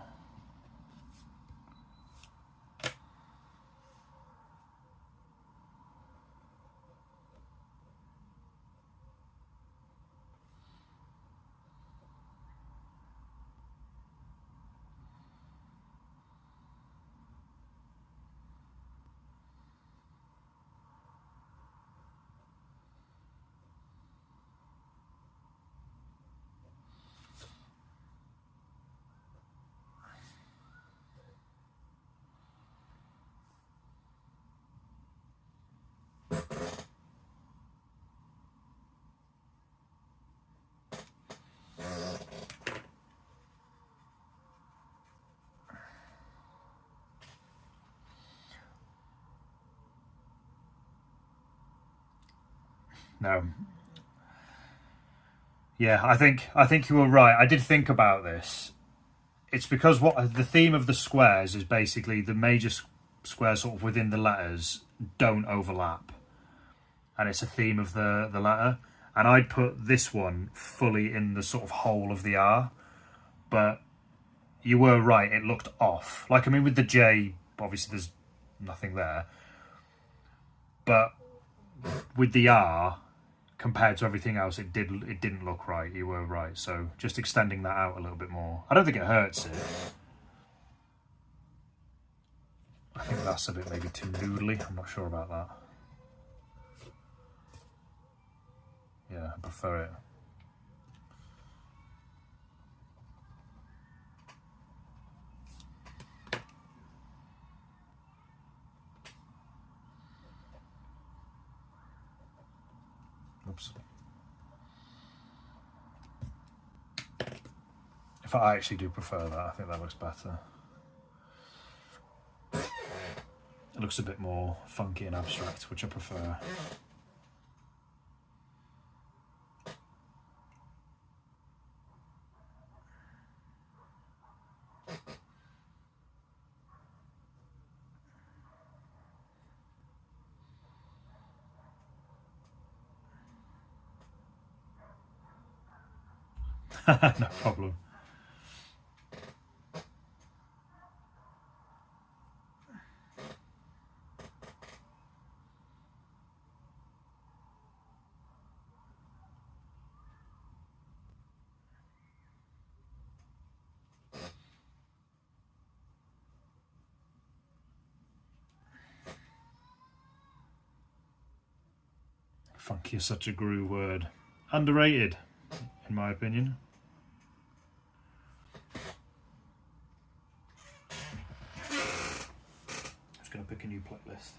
No. Yeah, I think you were right. I did think about this. It's because what the theme of the squares is basically the major squares sort of within the letters don't overlap, and it's a theme of the letter. And I'd put this one fully in the sort of whole of the R, but you were right. It looked off. Like, I mean, with the J, obviously there's nothing there, but with the R, compared to everything else, it didn't look right. You were right. So just extending that out a little bit more. I don't think it hurts it. I think that's a bit maybe too noodly. I'm not sure about that. Yeah, I prefer it. Oops. If I actually do prefer that, I think that looks better. It looks a bit more funky and abstract, which I prefer. No problem. Funky is such a Gru word. Underrated, in my opinion. I'm just going to pick a new playlist.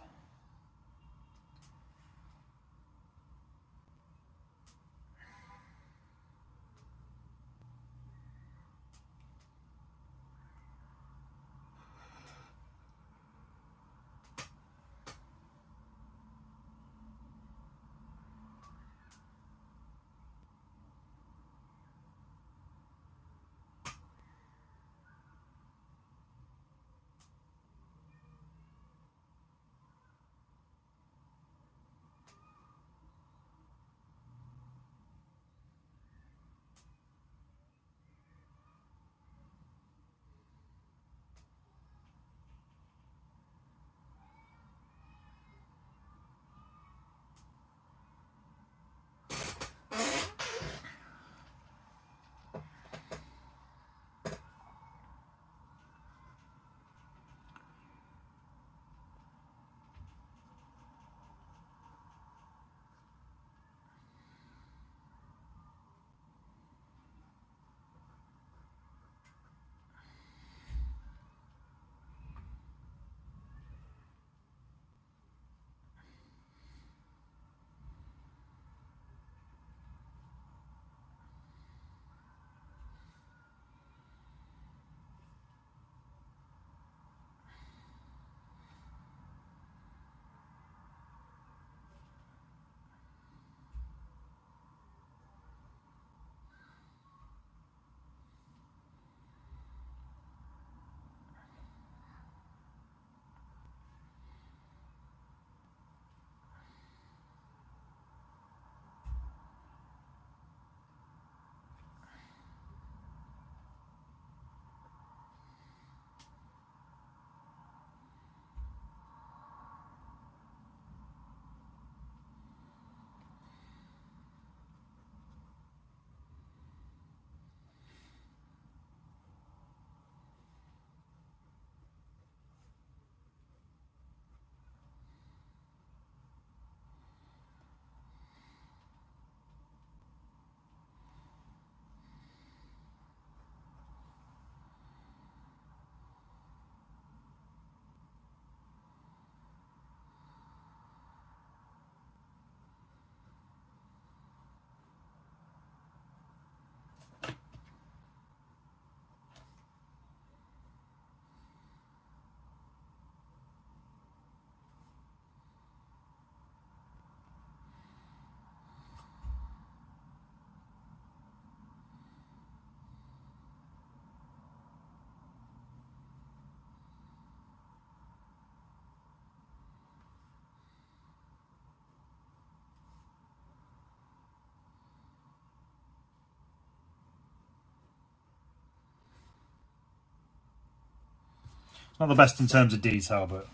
Not the best in terms of detail, but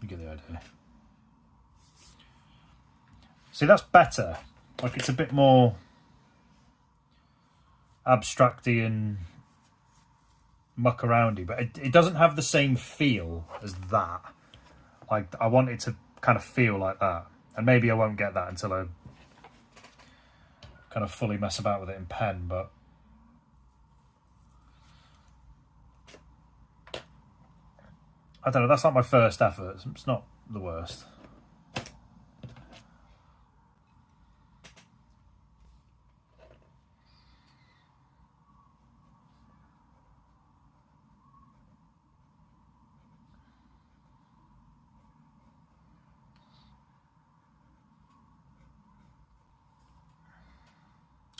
you get the idea. See, that's better. Like, it's a bit more abstracty and muck aroundy, but it doesn't have the same feel as that. Like, I want it to kind of feel like that, and maybe I won't get that until I kind of fully mess about with it in pen. But I don't know, that's not my first effort. It's not the worst.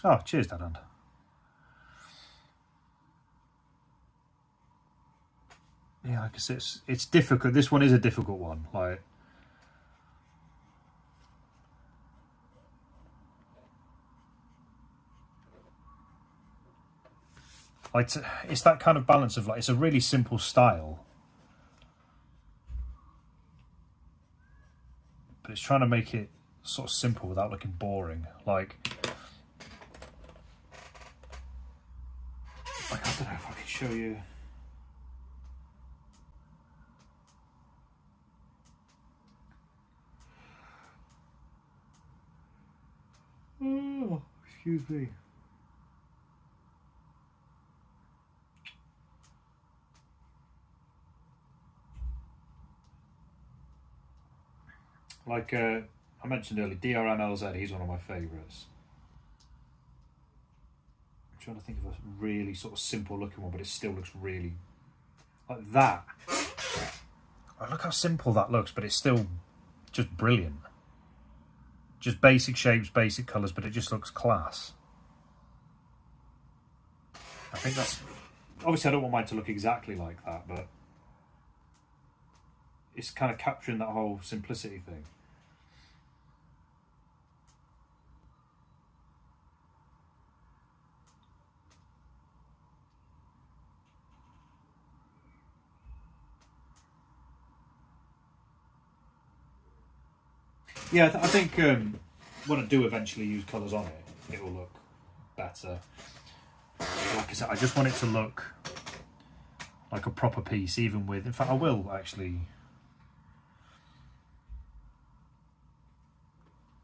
Oh, cheers, Dad Hand. Yeah, like I said, it's difficult. This one is a difficult one. Like it's that kind of balance of, like, it's a really simple style, but it's trying to make it sort of simple without looking boring. Like I don't know if I can show you. Oh, excuse me. Like I mentioned earlier, DRNLZ, he's one of my favourites. I'm trying to think of a really sort of simple looking one, but it still looks really like that. Oh, look how simple that looks, but it's still just brilliant. Just basic shapes, basic colours, but it just looks class. I think that's... Obviously, I don't want mine to look exactly like that, but it's kind of capturing that whole simplicity thing. Yeah, I think when I do eventually use colours on it, it will look better. Like I said, I just want it to look like a proper piece, even with... In fact, I will actually...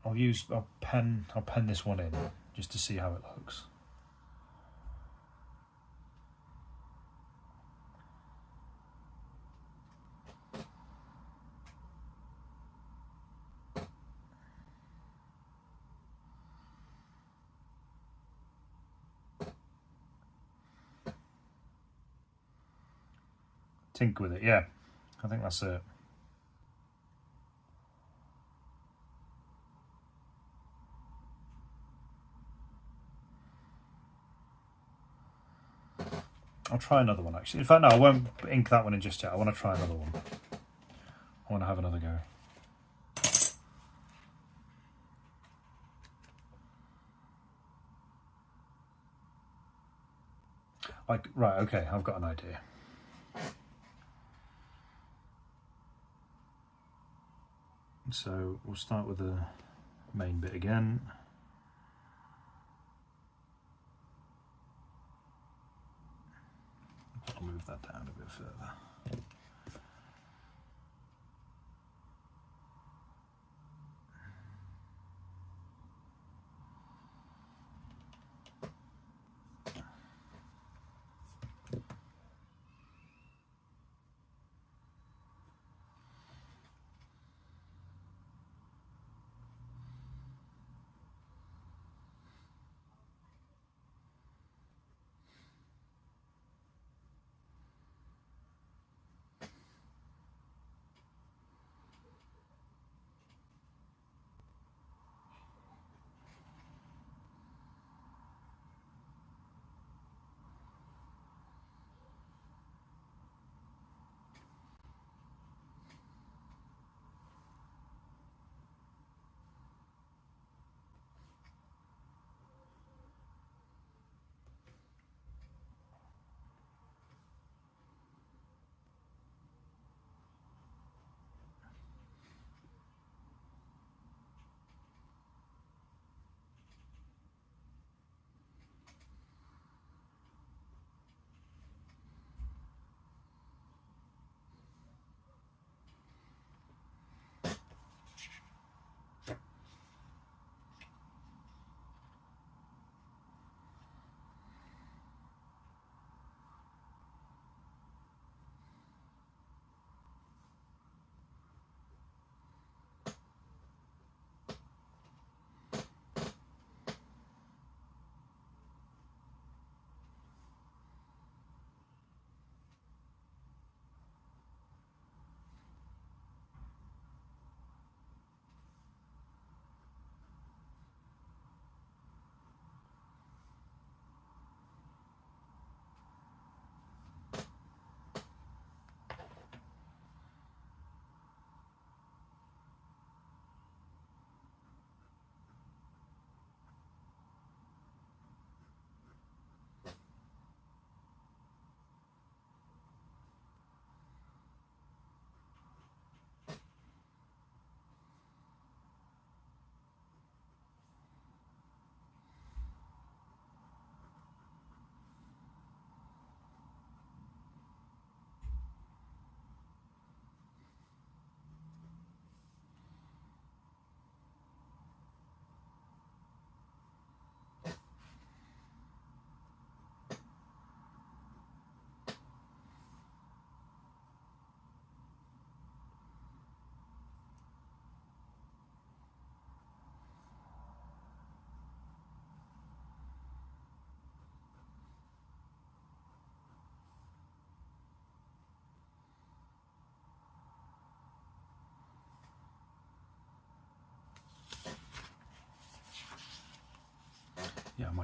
I'll pen this one in just to see how it looks. Tinker with it, yeah. I think that's it. I'll try another one, actually. In fact, no, I won't ink that one in just yet. I want to try another one. I want to have another go. Like, right, okay, I've got an idea. So we'll start with the main bit again. I'll move that down a bit further.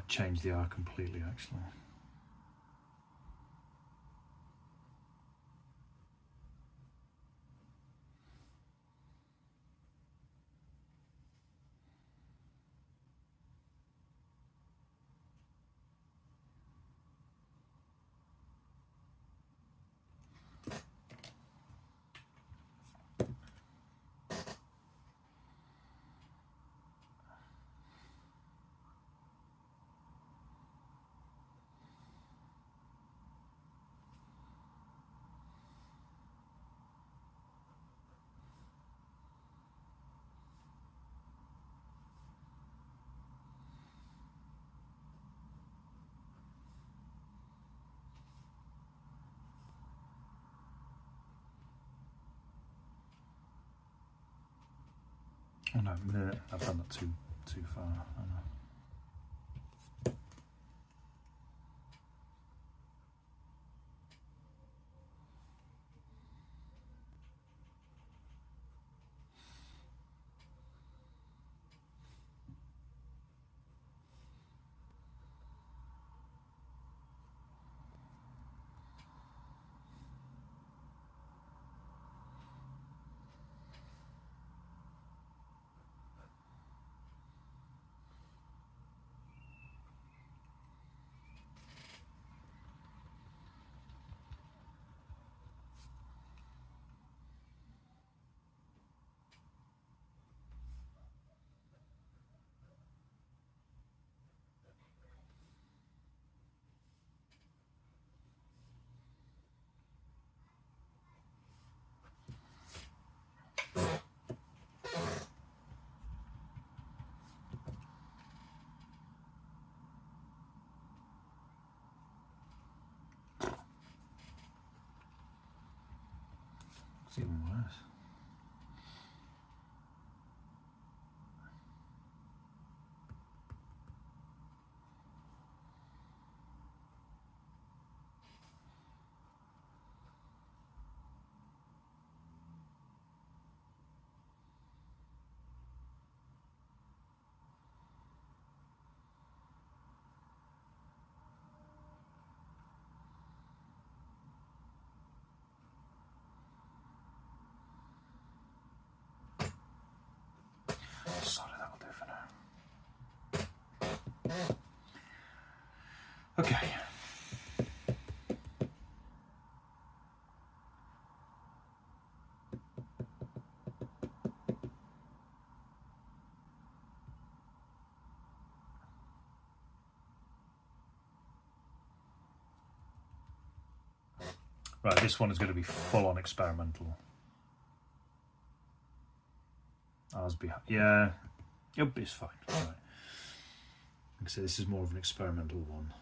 might change the art completely, actually. Oh no, I've done that too far. Oh, no. It's even worse. Sorry, that'll do for now. Okay. Right, this one is going to be full on experimental. Ours be, yeah, it's fine. Right. Like I say, this is more of an experimental one.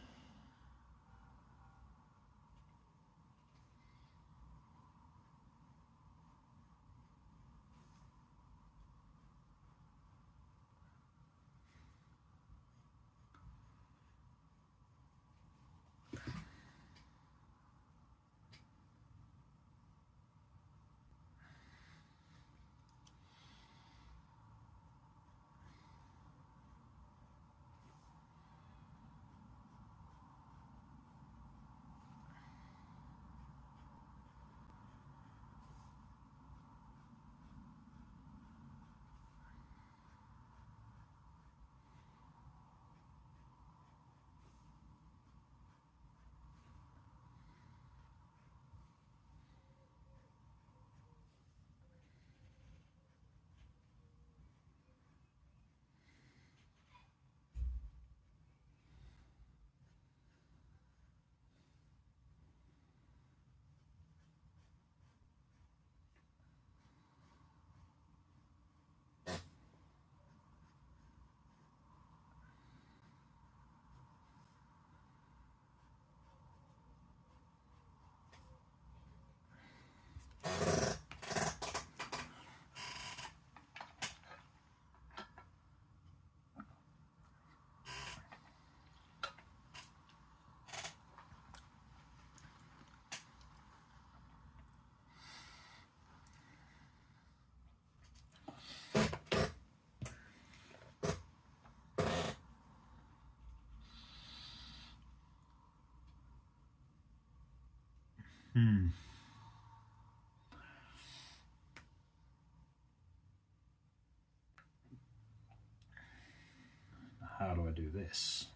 How do I do this?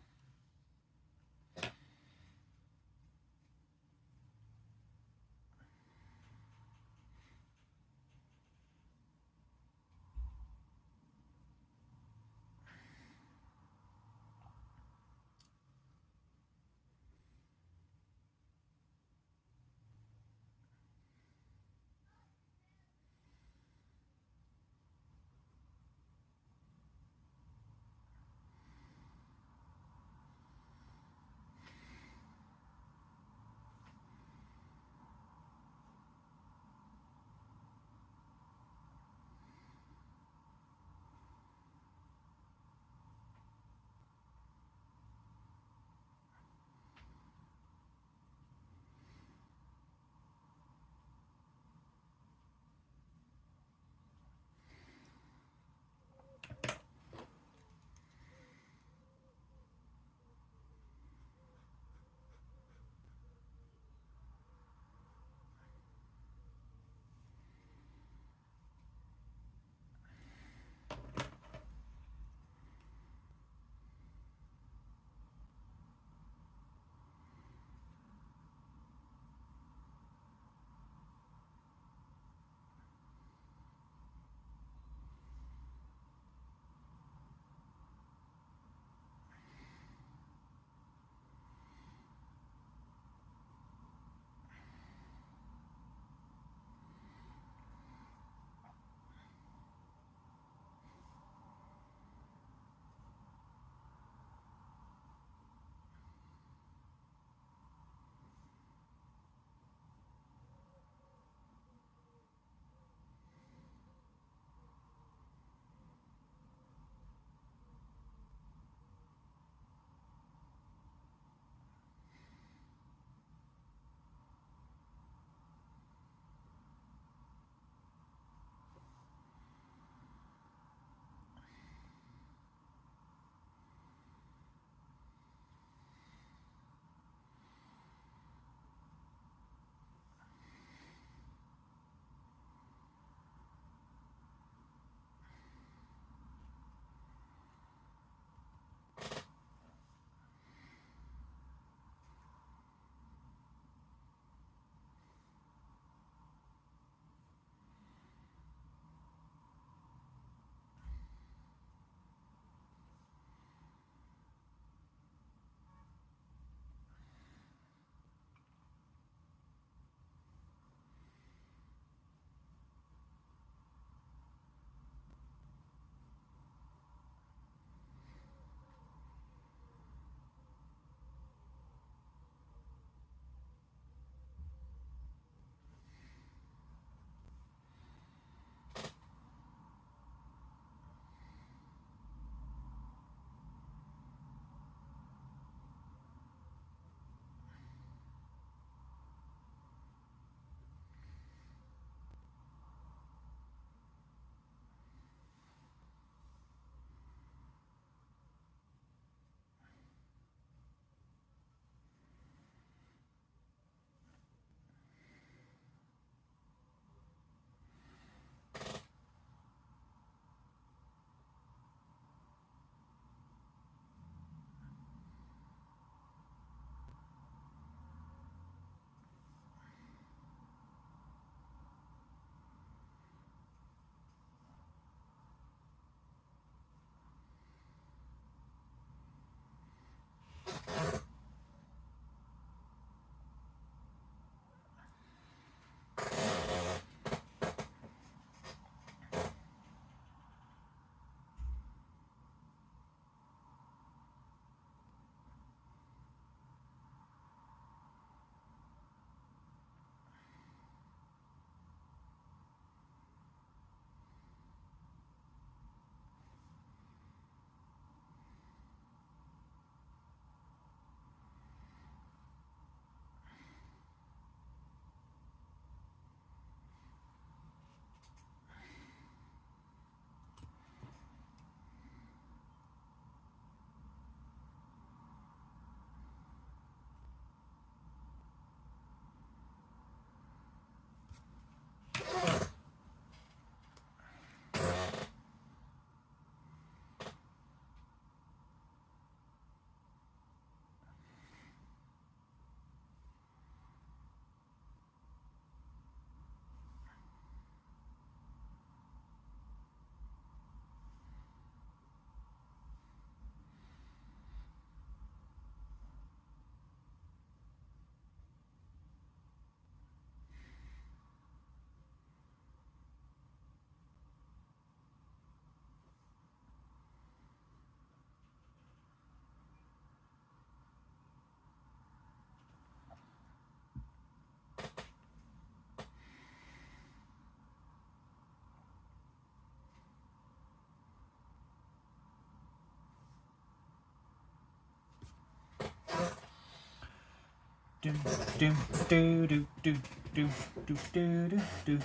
do do do do do do do do do.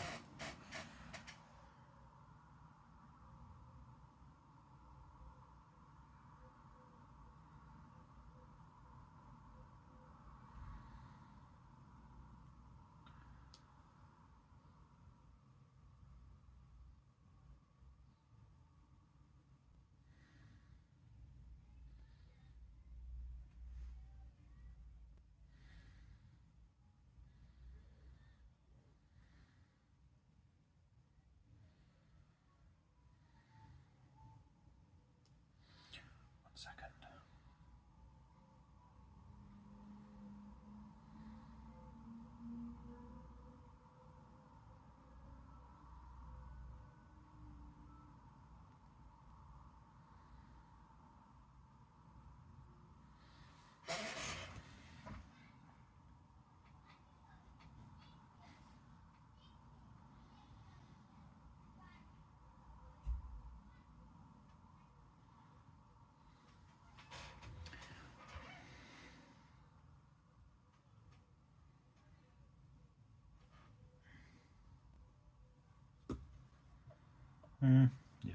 1 second. Yeah.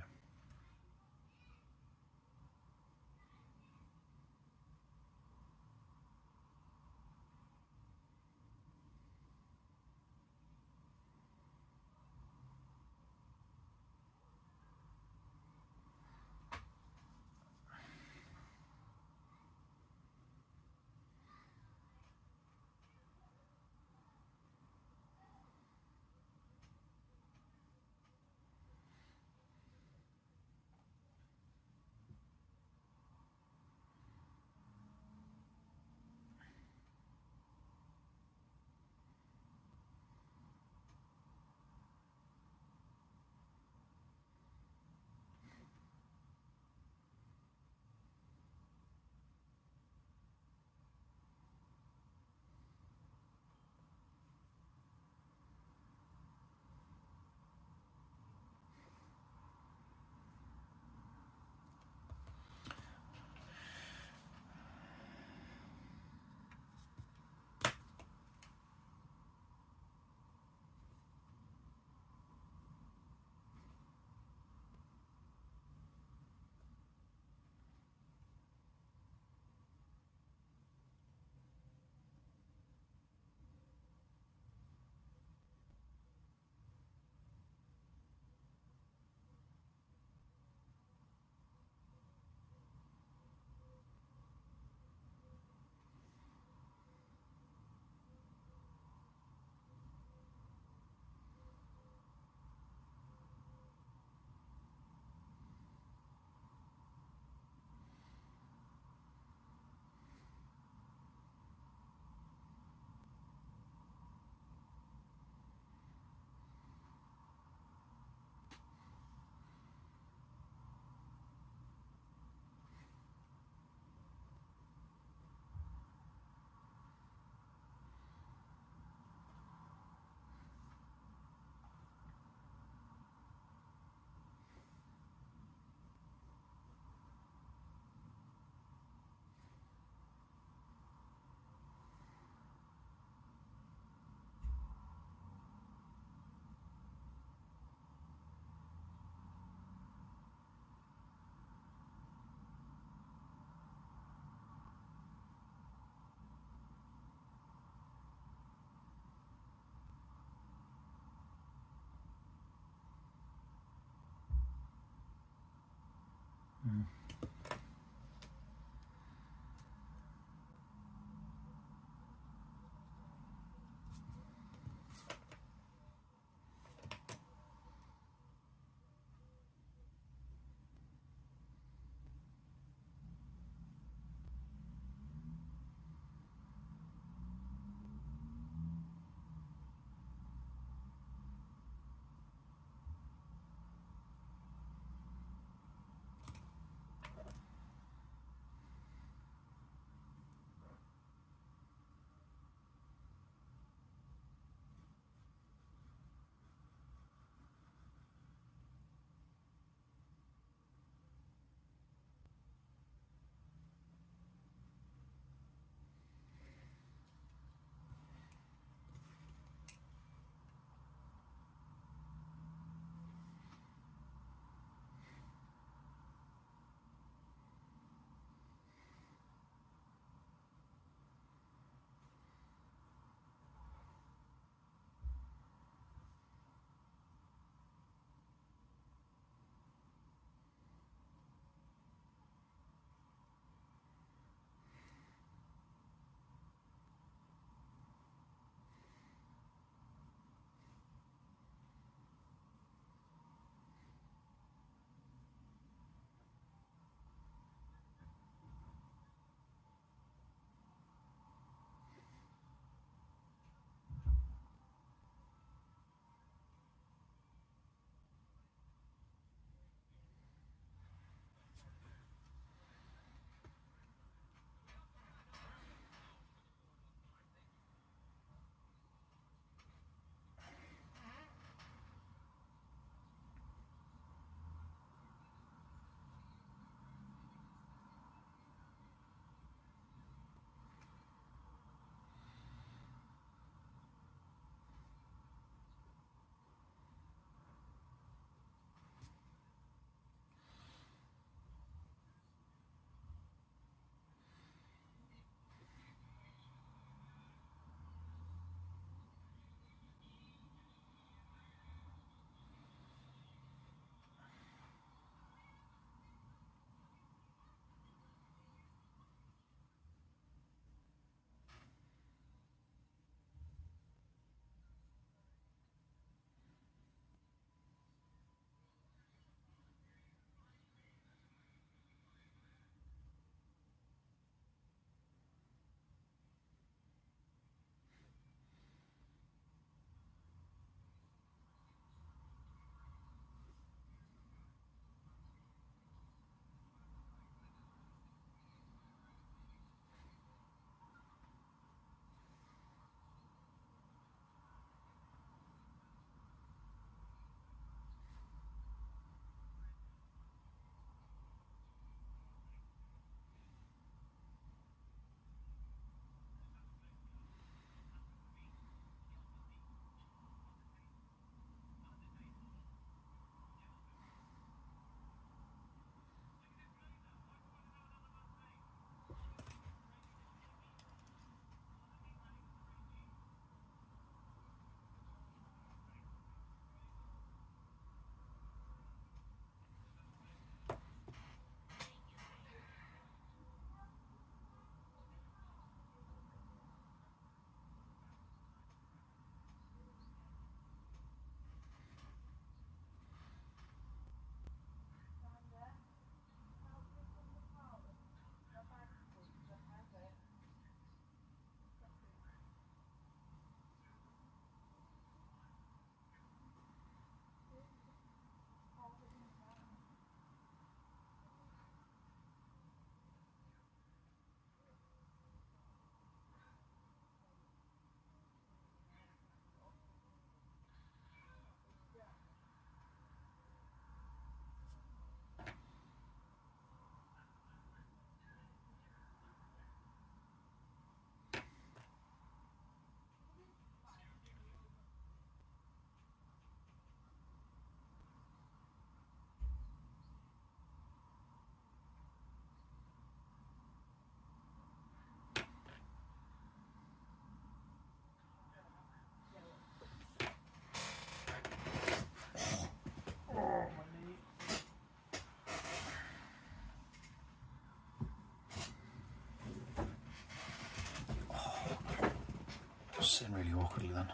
sitting really awkwardly then.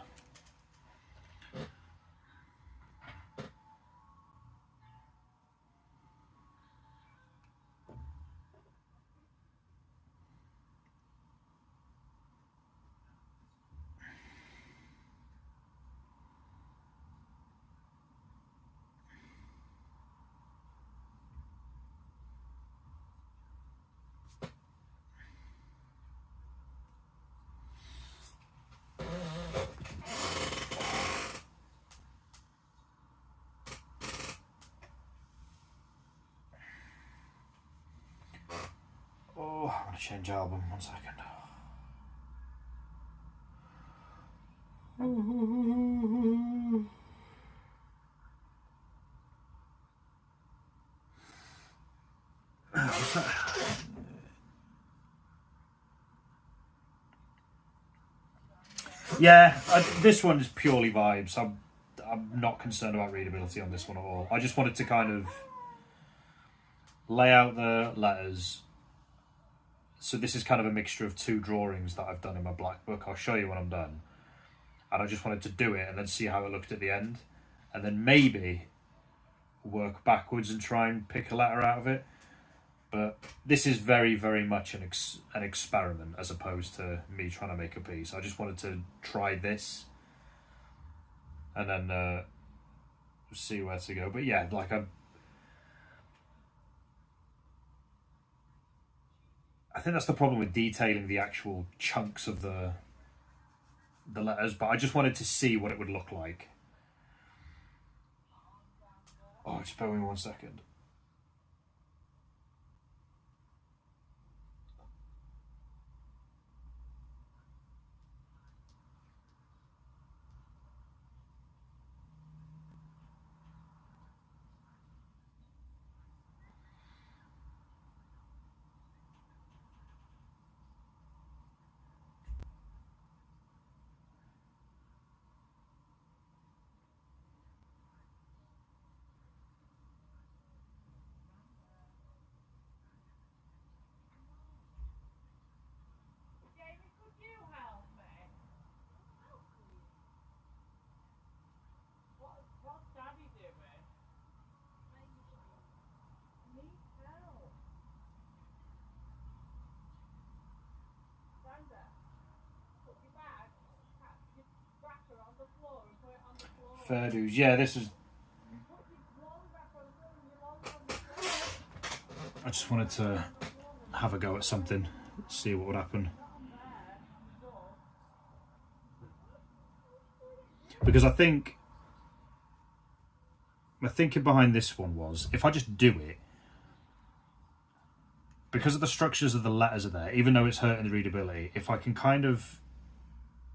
Oh, I'm going to change album, 1 second. What's that? Yeah, this one is purely vibes. I'm not concerned about readability on this one at all. I just wanted to kind of lay out the letters. So this is kind of a mixture of 2 drawings that I've done in my black book. I'll show you when I'm done. And I just wanted to do it and then see how it looked at the end. And then maybe work backwards and try and pick a letter out of it. But this is very, very much an experiment as opposed to me trying to make a piece. I just wanted to try this and then see where to go. But yeah, like I think that's the problem with detailing the actual chunks of the letters, but I just wanted to see what it would look like. Oh, just bear with me 1 second. Fair dues. Yeah, this is... I just wanted to have a go at something, see what would happen. Because I think my thinking behind this one was, if I just do it, because of the structures of the letters are there, even though it's hurting the readability, if I can kind of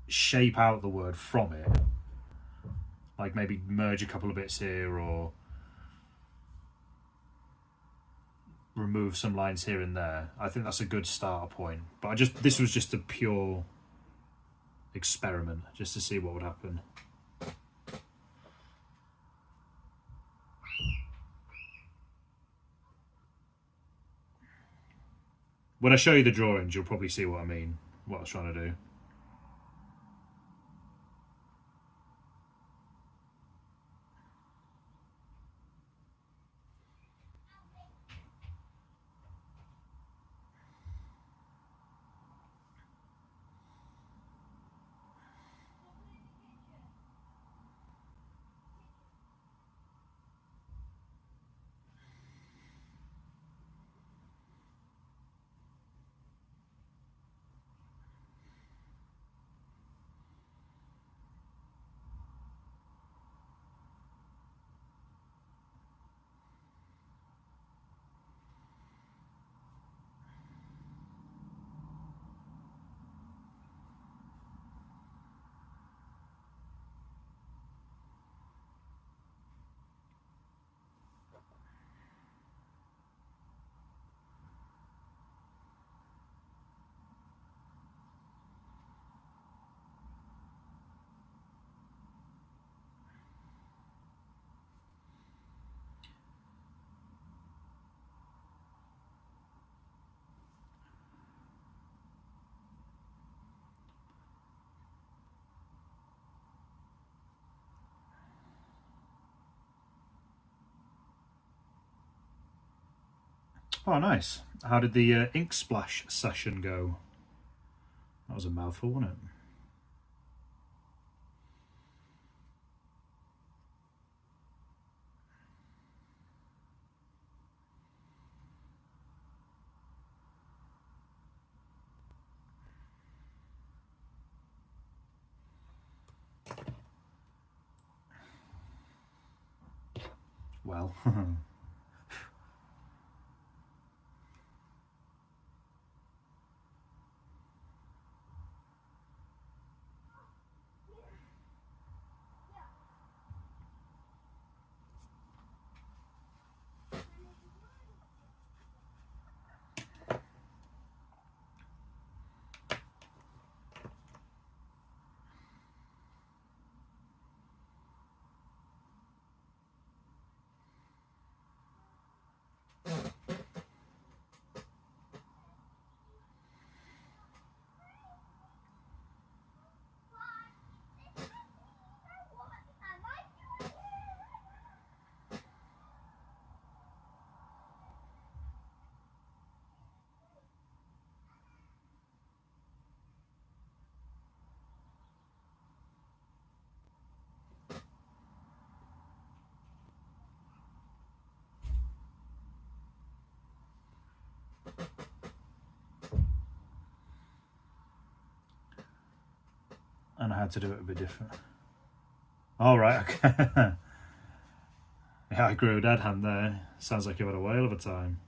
shape out the word from it, like maybe merge a couple of bits here or remove some lines here and there, I think that's a good starter point. But this was just a pure experiment, just to see what would happen. When I show you the drawings, you'll probably see what I mean, what I was trying to do. Oh, nice. How did the ink splash session go? That was a mouthful, wasn't it? Well. And I had to do it a bit different. All right, okay. Yeah, I grew a dead hand there. Sounds like you've had a whale of a time.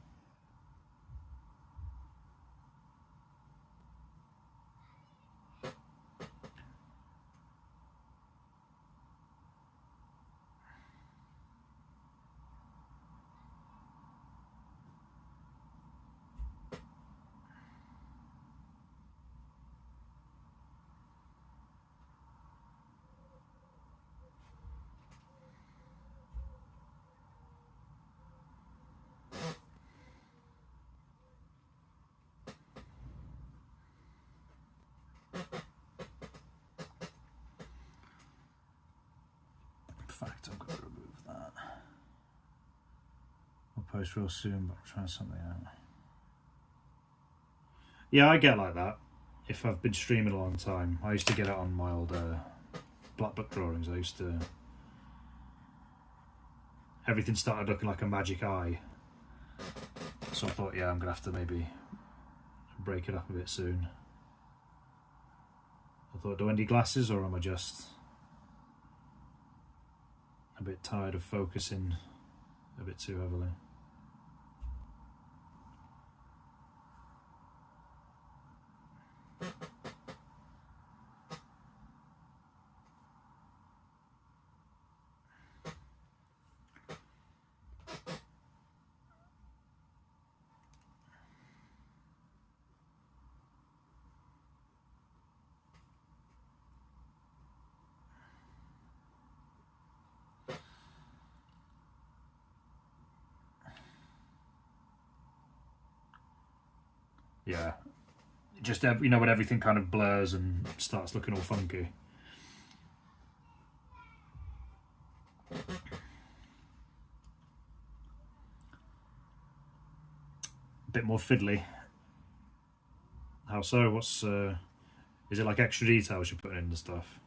In fact, I'm going to remove that. I'll post real soon, but I'll try something out. Yeah, I get like that. If I've been streaming a long time, I used to get it on my old black book drawings. I used to. Everything started looking like a magic eye. So I thought, yeah, I'm gonna have to maybe break it up a bit soon. I thought, do I need glasses, or am I just a bit tired of focusing a bit too heavily? Yeah, just you know when everything kind of blurs and starts looking all funky. A bit more fiddly. How so? What's is it like extra details you're putting in the stuff?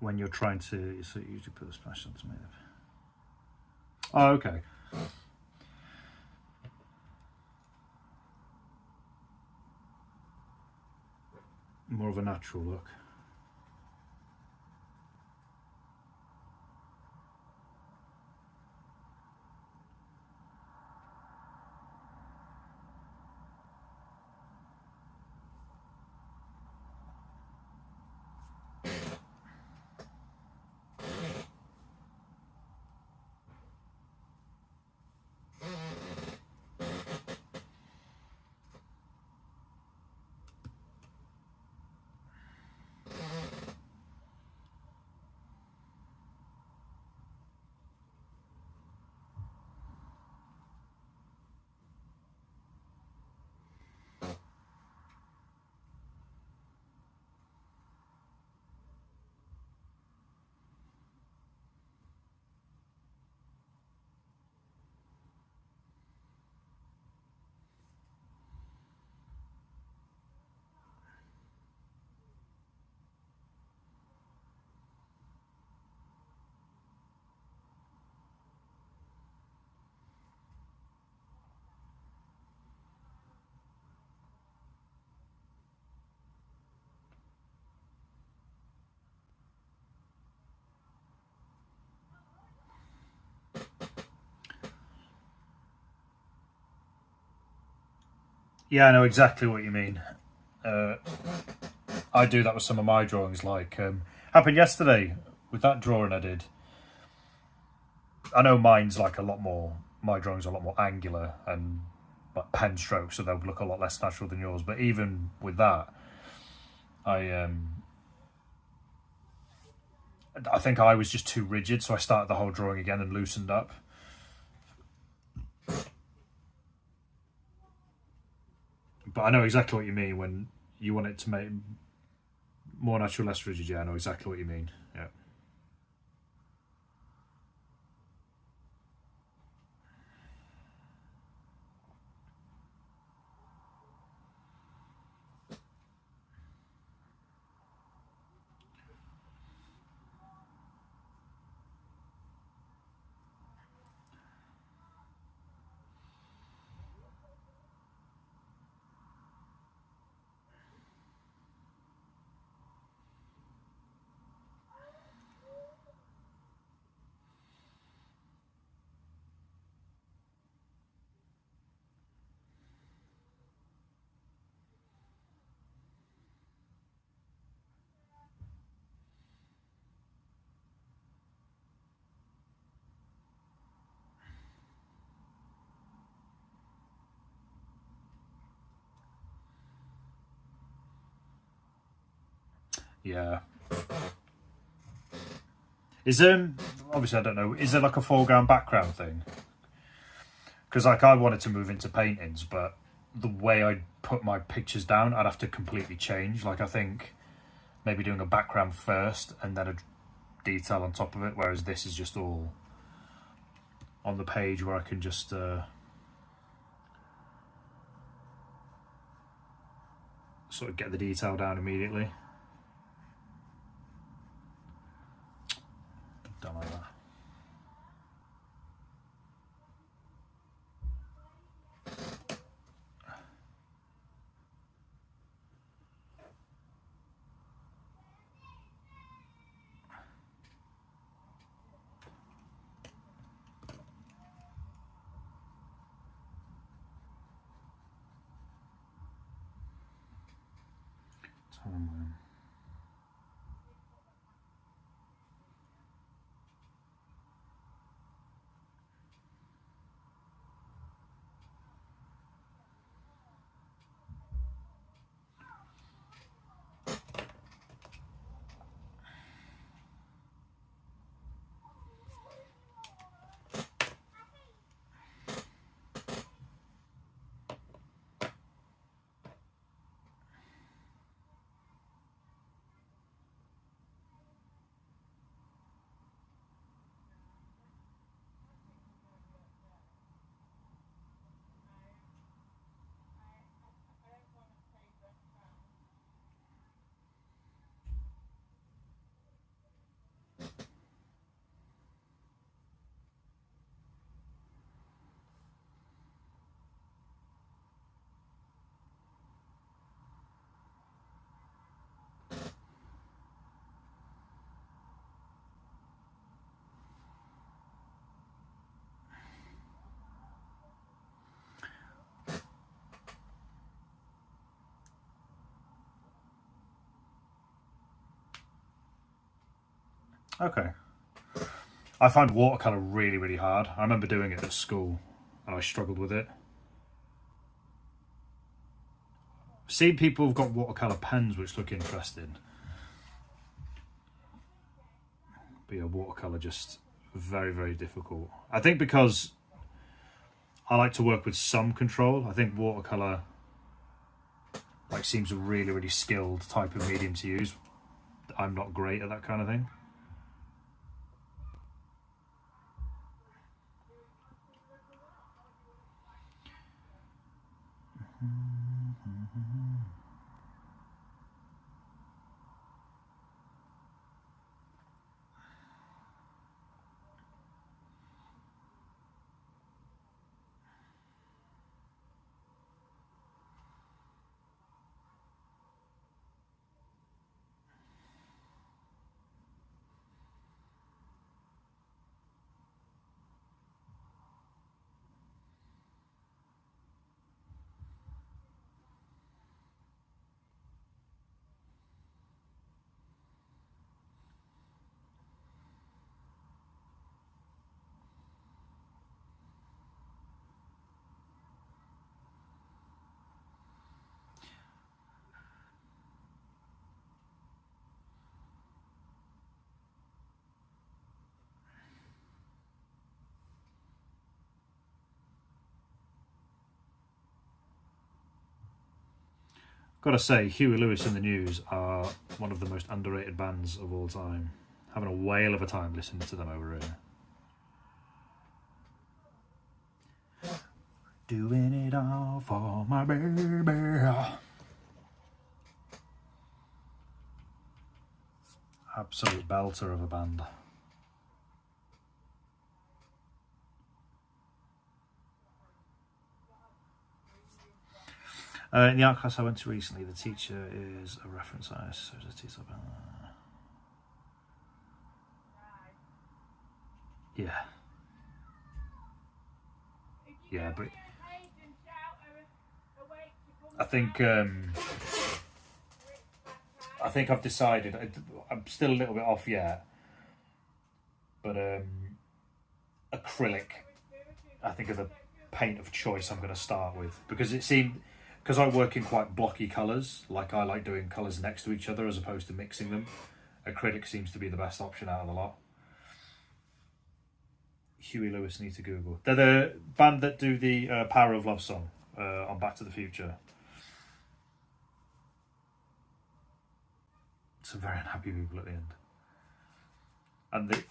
when you're trying to, so you usually put the splash on to make it. Oh, okay. More of a natural look. Yeah, I know exactly what you mean. I do that with some of my drawings, like happened yesterday with that drawing I did. I know mine's like a lot more, my drawings are a lot more angular and like pen strokes, so they'll look a lot less natural than yours, but even with that, I think I was just too rigid, so I started the whole drawing again and loosened up. But I know exactly what you mean when you want it to make more natural, less rigid. Yeah, I know exactly what you mean. Yeah. Yeah. Is obviously I don't know, is there like a foreground background thing? Because like I wanted to move into paintings, but the way I put my pictures down, I'd have to completely change. Like I think maybe doing a background first and then a detail on top of it, whereas this is just all on the page where I can just sort of get the detail down immediately. Don't like that. Okay. I find watercolour really, really hard. I remember doing it at school and I struggled with it. Seeing people who've got watercolour pens which look interesting. But yeah, watercolour just very, very difficult. I think because I like to work with some control, I think watercolour like seems a really, really skilled type of medium to use. I'm not great at that kind of thing. Gotta say, Huey Lewis and the News are one of the most underrated bands of all time. Having a whale of a time listening to them over here. Doing it all for my baby. Absolute belter of a band. In the art class I went to recently, the teacher is a reference artist. So the teacher. Yeah. Yeah, but I think I've decided. I'm still a little bit off yet, but acrylic, I think, are the paint of choice I'm going to start with, because it seemed, because I work in quite blocky colours, like I like doing colours next to each other as opposed to mixing them. Acrylic seems to be the best option out of the lot. Huey Lewis need to Google. They're the band that do the Power of Love song on Back to the Future. Some very unhappy people at the end.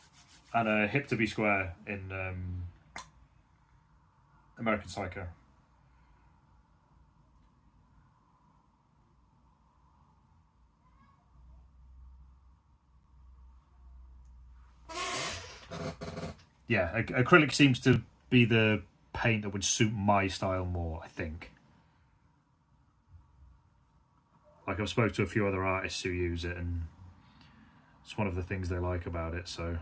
And Hip to Be Square in American Psycho. Yeah, acrylic seems to be the paint that would suit my style more, I think. Like, I've spoke to a few other artists who use it, and it's one of the things they like about it, so...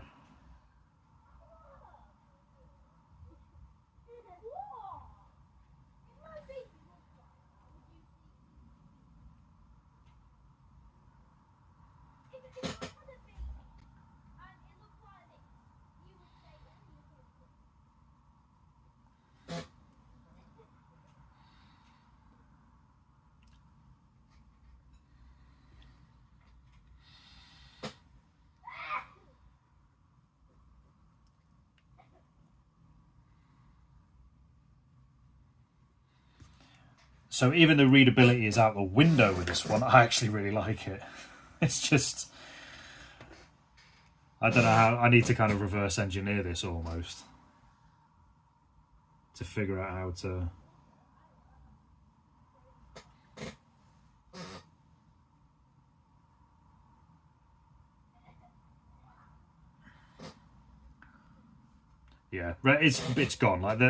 So even the readability is out the window with this one. I actually really like it. It's just... I don't know how... I need to kind of reverse engineer this almost to figure out how to... Yeah, it's gone. Like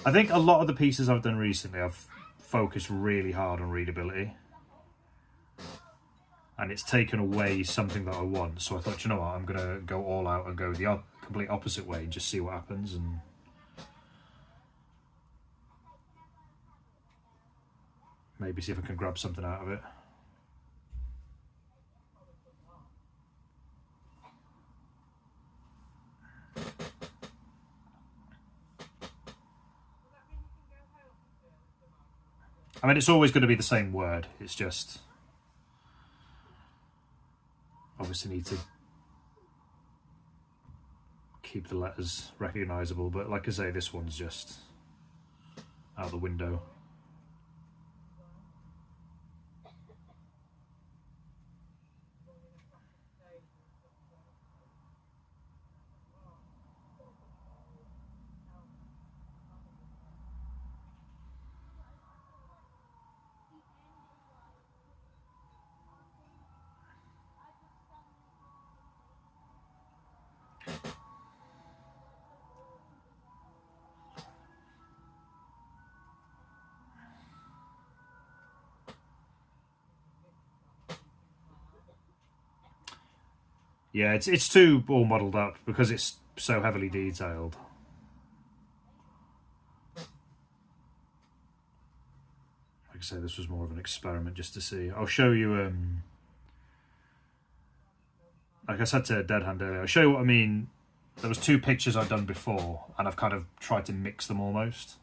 I think a lot of the pieces I've done recently, I've focused really hard on readability, and it's taken away something that I want. So I thought, you know what, I'm gonna go all out and go the complete opposite way and just see what happens, and maybe see if I can grab something out of it. I mean, it's always going to be the same word. It's just obviously need to keep the letters recognisable. But like I say, this one's just out the window. Yeah, it's too all modelled up because it's so heavily detailed. Like I say, this was more of an experiment just to see. I'll show you, like I said to Dead Hand earlier, I'll show you what I mean. There was 2 pictures I'd done before, and I've kind of tried to mix them almost.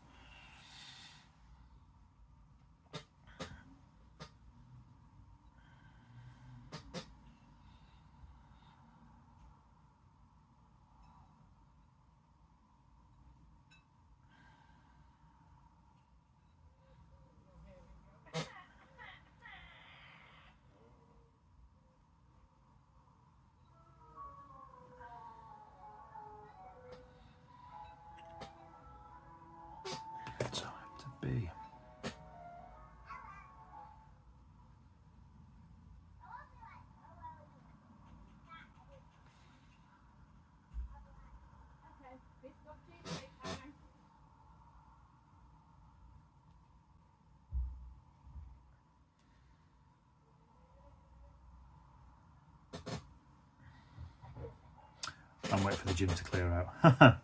Time to be. I'm waiting for the gym to clear out.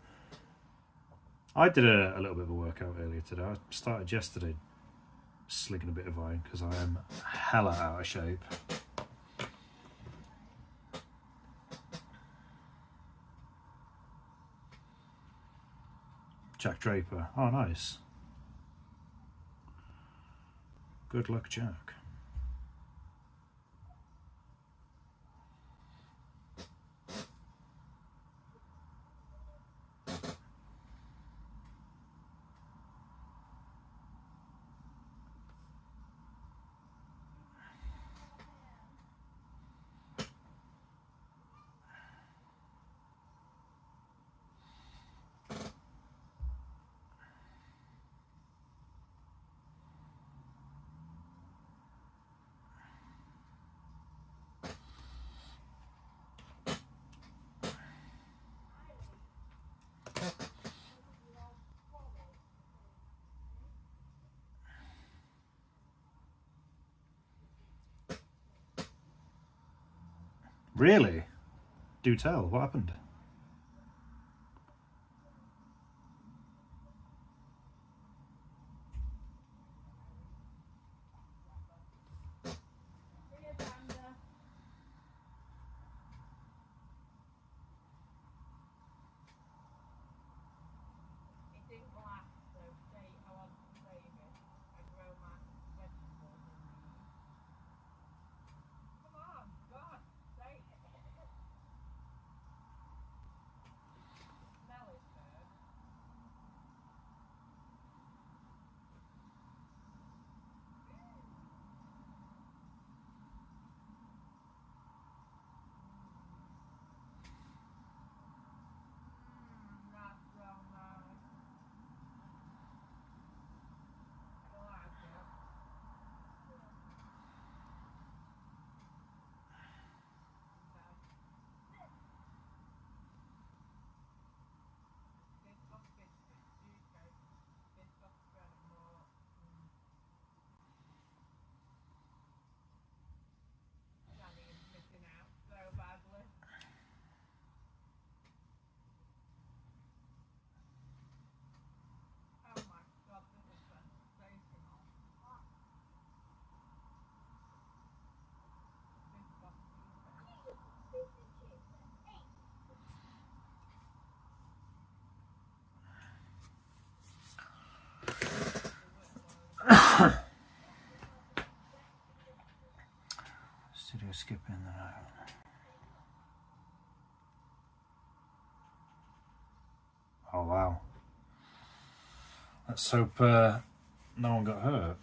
I did a little bit of a workout earlier today. I started yesterday slinging a bit of iron because I am hella out of shape. Jack Draper. Oh, nice. Good luck, Jack. Really? Do tell. What happened? skipping that out. Oh wow. Let's hope no one got hurt.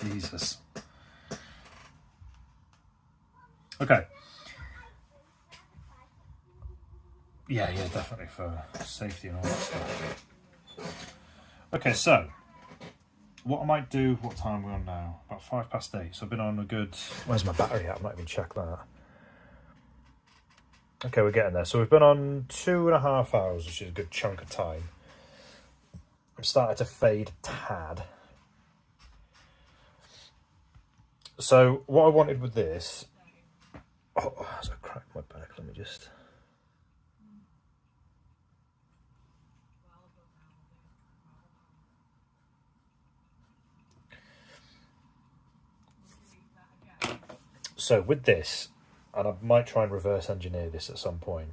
Jesus. Okay. Yeah, definitely for safety and all that stuff. Okay, so what I might do, what time are we on now? About 8:05. So I've been on a good... Where's my battery at? I've not even checked that. Okay, we're getting there. So we've been on 2.5 hours, which is a good chunk of time. I'm starting to fade a tad. So what I wanted with this... Oh, as I crack my back, let me just... So with this, and I might try and reverse engineer this at some point.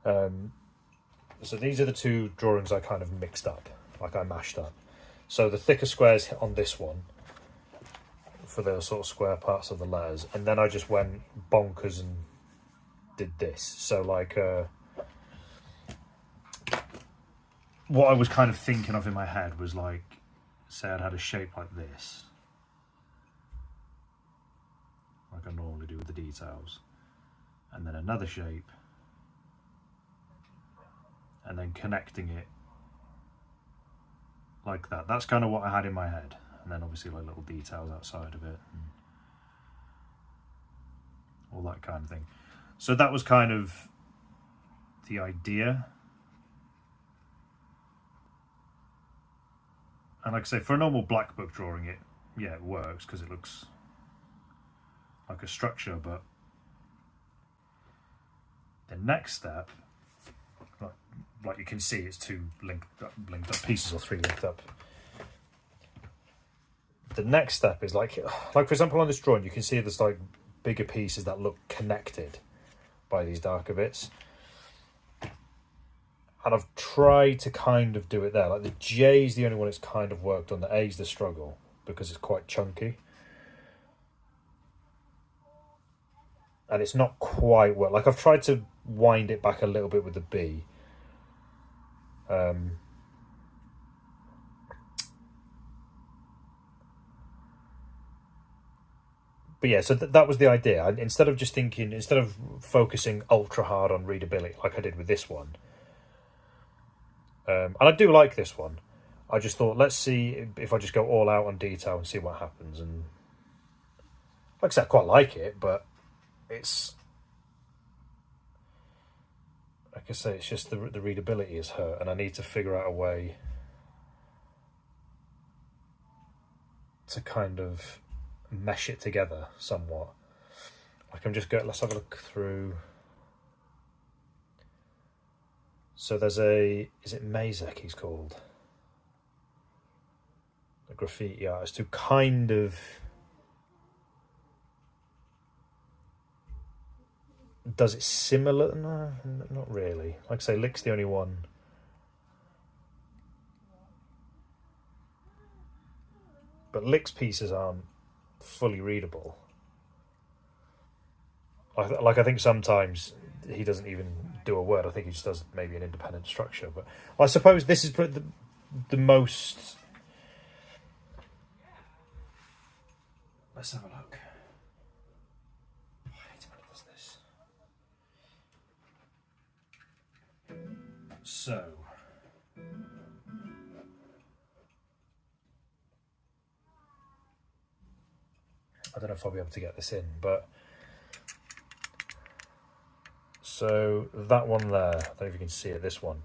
So these are the two drawings I kind of mixed up, like I mashed up. So the thicker squares on this one, for the sort of square parts of the letters, and then I just went bonkers and did this. So like, what I was kind of thinking of in my head was like, say I'd had a shape like this, like I normally do with the details, and then another shape, and then connecting it like that. That's kind of what I had in my head, and then obviously like little details outside of it and all that kind of thing. So that was kind of the idea. And like I say, for a normal black book drawing, it works because it looks like a structure. But the next step, like you can see, it's two linked up pieces, or three linked up. The next step is like for example on this drawing, you can see there's like bigger pieces that look connected by these darker bits. And I've tried to kind of do it there. Like the J is the only one it's kind of worked on. The A is the struggle because it's quite chunky. And it's not quite well. Like I've tried to wind it back a little bit with the B. But yeah, so that was the idea. Instead of focusing ultra hard on readability like I did with this one, and I do like this one, I just thought, let's see if I just go all out on detail and see what happens. And like I said, I quite like it, but it's, like I say, it's just the readability is hurt, and I need to figure out a way to kind of mesh it together somewhat. Like I'm just going, let's have a look through. So there's is it Mazek he's called? A graffiti artist who kind of does it similar. No, not really. Like I say, Lick's the only one. But Lick's pieces aren't fully readable. Like I think sometimes he doesn't even do a word. I think he just does maybe an independent structure. But I suppose this is the most... Let's have a look. I hate when it does this. So... I don't know if I'll be able to get this in, but... So that one there, I don't know if you can see it, this one.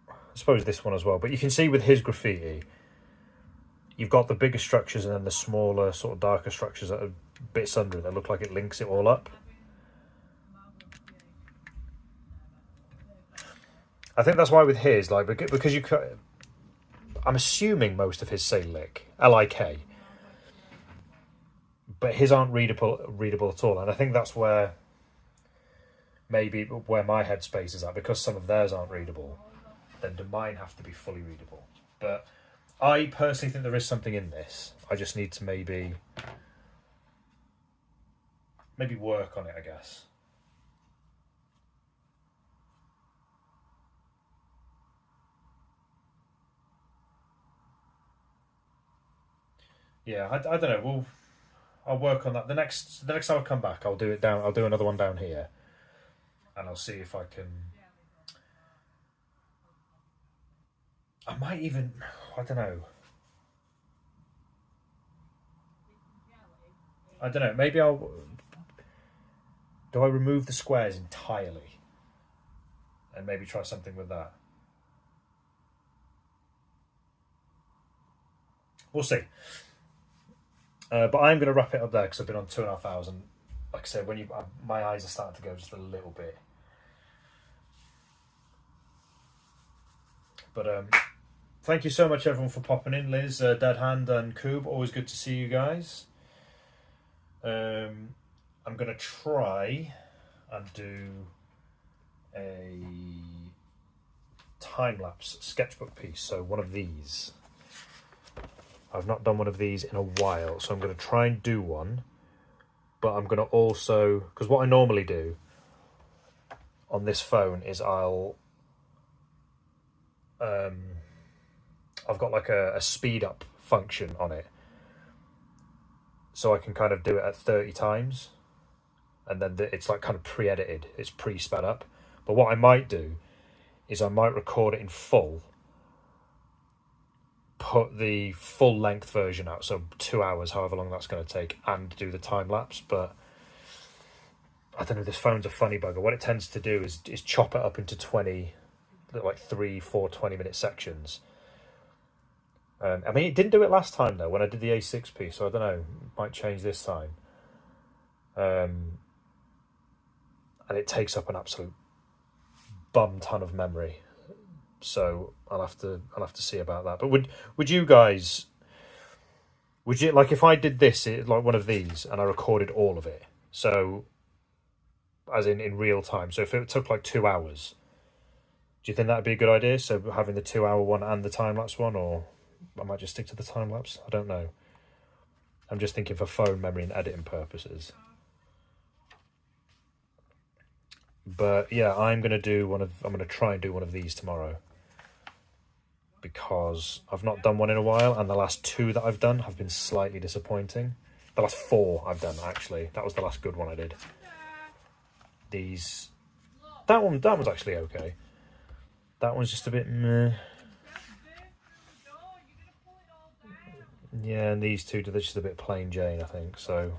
I suppose this one as well, but you can see with his graffiti, you've got the bigger structures and then the smaller, sort of darker structures that are bits under it that look like it links it all up. I think that's why with his, like, because you cut, I'm assuming most of his say lick, L-I-K, but his aren't readable at all, and I think that's where maybe where my headspace is at, because some of theirs aren't readable, then do mine have to be fully readable. But I personally think there is something in this. I just need to maybe work on it, I guess. Yeah, I don't know. Well, I'll work on that. The next time I come back, I'll do it down. I'll do another one down here, and I'll see if I can. I might even. I don't know. I don't know. Maybe I'll. Do I remove the squares entirely, and maybe try something with that? We'll see. But I'm going to wrap it up there because I've been on 2.5 hours, and like I said, when my eyes are starting to go just a little bit. But thank you so much, everyone, for popping in. Liz, Dead Hand, and Coob. Always good to see you guys. I'm going to try and do a time-lapse sketchbook piece. So one of these. I've not done one of these in a while, so I'm going to try and do one. But I'm going to also, because what I normally do on this phone is I've got like a speed up function on it, so I can kind of do it at 30 times, and then it's like kind of pre-edited, it's pre-sped up. But what I might do is I might record it in full, put the full length version out, so 2 hours, however long that's going to take, and do the time lapse. But I don't know, this phone's a funny bugger. What it tends to do is chop it up into 20, like 3-4 20-minute sections. I mean, it didn't do it last time though when I did the A6 piece, so I don't know, it might change this time. And it takes up an absolute bum ton of memory, so I'll have to see about that. But would you guys, would you, like, if I did this, like one of these, and I recorded all of it, so as in real time, so if it took like 2 hours, do you think that'd be a good idea? So having the 2 hour one and the time lapse one, or I might just stick to the time lapse. I don't know. I'm just thinking for phone memory and editing purposes. But yeah, I'm gonna try and do one of these tomorrow, because I've not done one in a while, and the last 2 that I've done have been slightly disappointing. The last 4 I've done, actually. That was the last good one I did. That one's actually okay. That one's just a bit meh. Yeah, and these 2, they're just a bit plain Jane, I think. So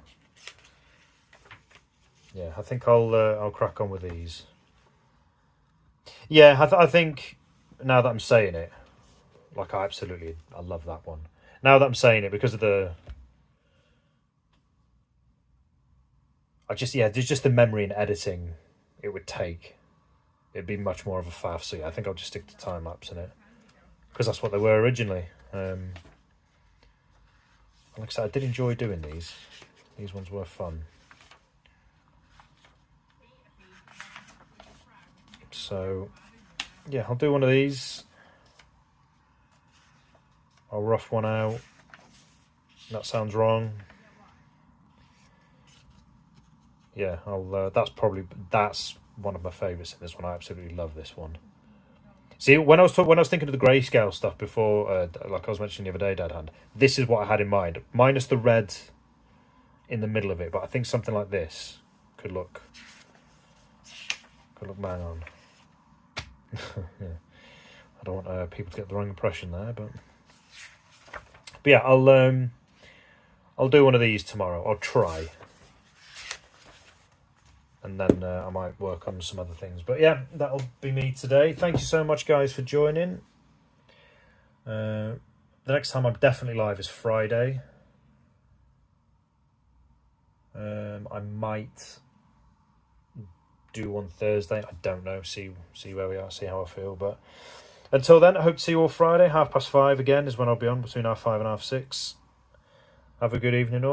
yeah, I think I'll crack on with these. Yeah, I think now that I'm saying it, like I love that one. Now that I'm saying it, because of there's just the memory and editing it would take. It'd be much more of a faff. So yeah, I think I'll just stick to time lapse in it, because that's what they were originally. Like I said, I did enjoy doing these. These ones were fun. So yeah, I'll do one of these. I'll rough one out. That sounds wrong. Yeah, that's one of my favourites in this one. I absolutely love this one. See, when I was thinking of the grayscale stuff before, like I was mentioning the other day, Dead Hand, this is what I had in mind, minus the red in the middle of it. But I think something like this could look bang on. Yeah, I don't want people to get the wrong impression there, but yeah, I'll do one of these tomorrow. I'll try. And then I might work on some other things. But yeah, that'll be me today. Thank you so much, guys, for joining. The next time I'm definitely live is Friday. I might do one Thursday. I don't know. See where we are. See how I feel. But until then, I hope to see you all Friday. 5:30 again is when I'll be on, between 5:30 and 6:30. Have a good evening all.